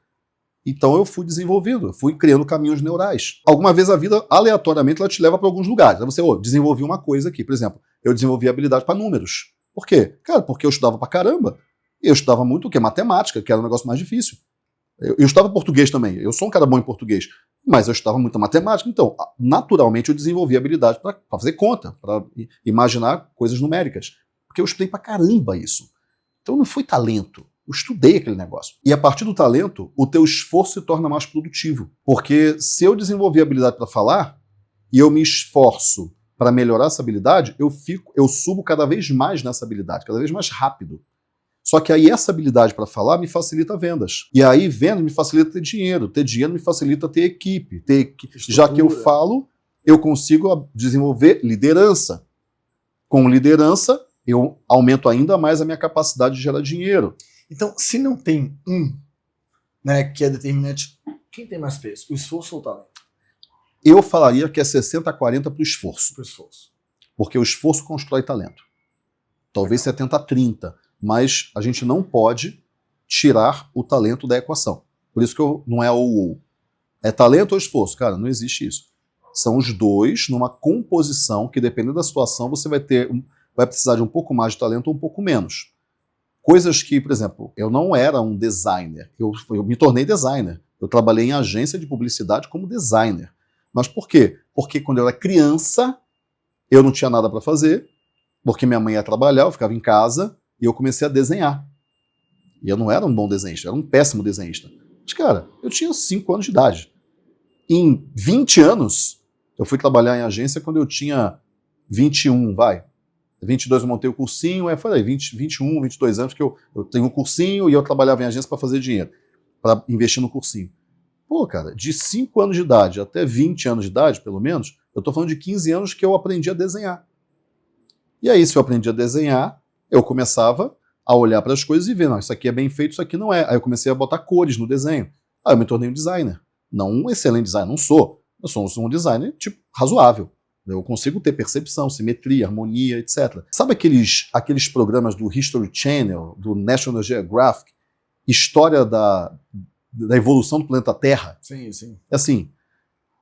Então eu fui desenvolvendo, eu fui criando caminhos neurais. Alguma vez a vida, aleatoriamente, ela te leva para alguns lugares. Aí você, desenvolvi uma coisa aqui. Por exemplo, eu desenvolvi habilidade para números. Por quê? Cara, porque eu estudava pra caramba. Eu estudava muito o quê? Matemática, que era um negócio mais difícil. Eu estudava português também. Eu sou um cara bom em português. Mas eu estudava muita matemática. Então, naturalmente, eu desenvolvi habilidade para fazer conta, para imaginar coisas numéricas. Porque eu estudei pra caramba isso. Então não foi talento. Eu estudei aquele negócio. E a partir do talento, o teu esforço se torna mais produtivo. Porque se eu desenvolvi habilidade para falar e eu me esforço para melhorar essa habilidade, eu subo cada vez mais nessa habilidade, cada vez mais rápido. Só que aí essa habilidade para falar me facilita vendas. E aí venda me facilita ter dinheiro me facilita ter equipe. Já que eu falo, eu consigo desenvolver liderança. Com liderança, eu aumento ainda mais a minha capacidade de gerar dinheiro. Então, se não tem né, que é determinante, quem tem mais peso? O esforço ou o talento? Eu falaria que é 60-40 para o esforço. Pro esforço. Porque o esforço constrói talento. Talvez 70-30. Mas a gente não pode tirar o talento da equação. Por isso que não é ou. É talento ou esforço? Cara, não existe isso. São os dois numa composição que, dependendo da situação, você vai precisar de um pouco mais de talento ou um pouco menos. Coisas que, por exemplo, eu não era um designer. Eu me tornei designer. Eu trabalhei em agência de publicidade como designer. Mas por quê? Porque quando eu era criança, eu não tinha nada para fazer, porque minha mãe ia trabalhar, eu ficava em casa, e eu comecei a desenhar. E eu não era um bom desenhista, eu era um péssimo desenhista. Mas, cara, eu tinha 5 anos de idade. Em 20 anos, eu fui trabalhar em agência quando eu tinha 21, vai. 22 eu montei o cursinho, aí falei, 21, 22 anos que eu tenho um cursinho e eu trabalhava em agência para fazer dinheiro, para investir no cursinho. Pô, cara, de 5 anos de idade até 20 anos de idade, pelo menos, eu tô falando de 15 anos que eu aprendi a desenhar. E aí, se eu aprendi a desenhar, eu começava a olhar para as coisas e ver, não, isso aqui é bem feito, isso aqui não é. Aí eu comecei a botar cores no desenho. Aí eu me tornei um designer. Não um excelente designer, não sou. Eu sou um designer, tipo, razoável. Eu consigo ter percepção, simetria, harmonia, etc. Sabe aqueles programas do History Channel, do National Geographic, história da evolução do planeta Terra? Sim, sim. Assim,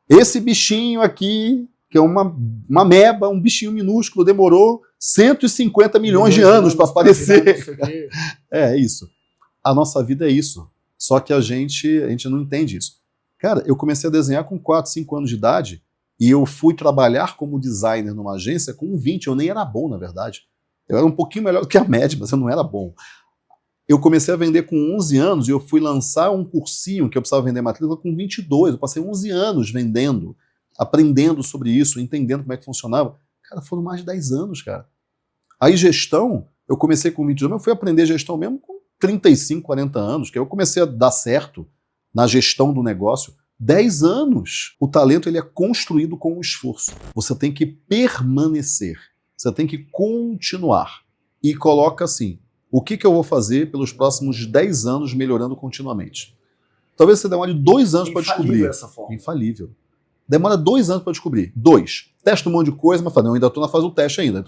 esse bichinho aqui, que é uma ameba, um bichinho minúsculo, demorou 150 milhões de anos para aparecer. É isso. A nossa vida é isso. Só que a gente não entende isso. Cara, eu comecei a desenhar com 4, 5 anos de idade e eu fui trabalhar como designer numa agência com 20. Eu nem era bom, na verdade. Eu era um pouquinho melhor do que a média, mas eu não era bom. Eu comecei a vender com 11 anos e eu fui lançar um cursinho que eu precisava vender matrícula com 22. Eu passei 11 anos vendendo, aprendendo sobre isso, entendendo como é que funcionava. Cara, foram mais de 10 anos, cara. Aí gestão, eu comecei com 22 anos, eu fui aprender gestão mesmo com 35, 40 anos, que eu comecei a dar certo na gestão do negócio. 10 anos. O talento ele é construído com o esforço. Você tem que permanecer. Você tem que continuar. E coloca assim, o que eu vou fazer pelos próximos 10 anos melhorando continuamente? Talvez você demore 2 anos para descobrir. Essa forma. Infalível. Demora 2 anos para descobrir. 2. Testa um monte de coisa, mas fala, não, ainda estou na fase do teste ainda.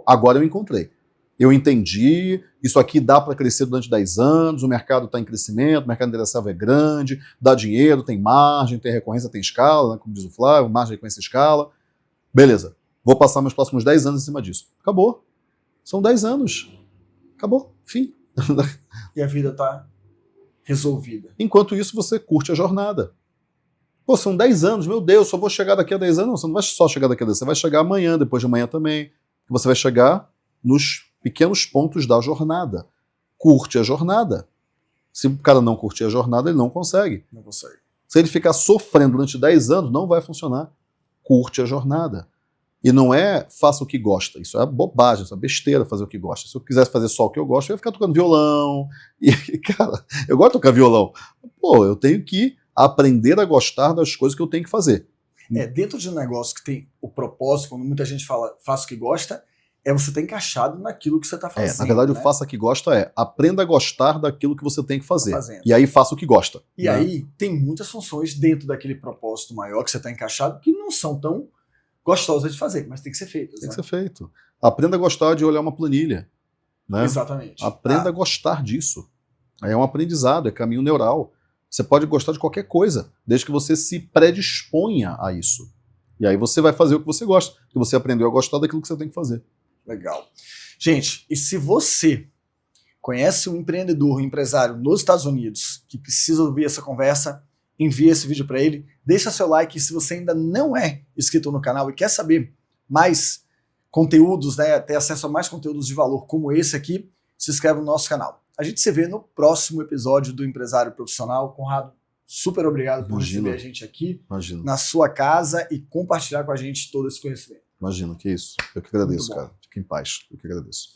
Agora eu encontrei. Eu entendi, isso aqui dá para crescer durante 10 anos, o mercado está em crescimento, o mercado endereçável é grande, dá dinheiro, tem margem, tem recorrência, tem escala, né, como diz o Flávio, margem, recorrência, escala. Beleza, vou passar meus próximos 10 anos em cima disso. Acabou. São 10 anos. Acabou. Fim. E a vida está resolvida. Enquanto isso, você curte a jornada. Pô, são 10 anos, meu Deus, só vou chegar daqui a 10 anos. Não, você não vai só chegar daqui a 10 anos, você vai chegar amanhã, depois de amanhã também. Você vai chegar nos pequenos pontos da jornada. Curte a jornada. Se o cara não curtir a jornada, ele não consegue. Não consegue. Se ele ficar sofrendo durante 10 anos, não vai funcionar. Curte a jornada. E não é faça o que gosta. Isso é bobagem, isso é besteira fazer o que gosta. Se eu quisesse fazer só o que eu gosto, eu ia ficar tocando violão. E, cara, eu gosto de tocar violão. Pô, eu tenho que aprender a gostar das coisas que eu tenho que fazer. Dentro de um negócio que tem o propósito, quando muita gente fala faça o que gosta, você estar encaixado naquilo que você está fazendo. Na verdade, né? o faça o que gosta aprenda a gostar daquilo que você tem que fazer. E aí faça o que gosta. E aí tem muitas funções dentro daquele propósito maior que você está encaixado que não são tão gostosas de fazer, mas tem que ser feitas. Tem que ser feito. Aprenda a gostar de olhar uma planilha. Né? Exatamente. Aprenda a gostar disso. É um aprendizado, é caminho neural. Você pode gostar de qualquer coisa, desde que você se predisponha a isso. E aí você vai fazer o que você gosta, porque você aprendeu a gostar daquilo que você tem que fazer. Legal. Gente, e se você conhece um empreendedor, um empresário nos Estados Unidos que precisa ouvir essa conversa, envie esse vídeo para ele, deixa seu like. E se você ainda não é inscrito no canal e quer saber mais conteúdos, né, ter acesso a mais conteúdos de valor como esse aqui, se inscreve no nosso canal. A gente se vê no próximo episódio do Empresário Profissional. Conrado, super obrigado por receber a gente aqui na sua casa e compartilhar com a gente todo esse conhecimento. Imagina, que isso. Eu que agradeço, cara. Fique em paz. Eu que agradeço.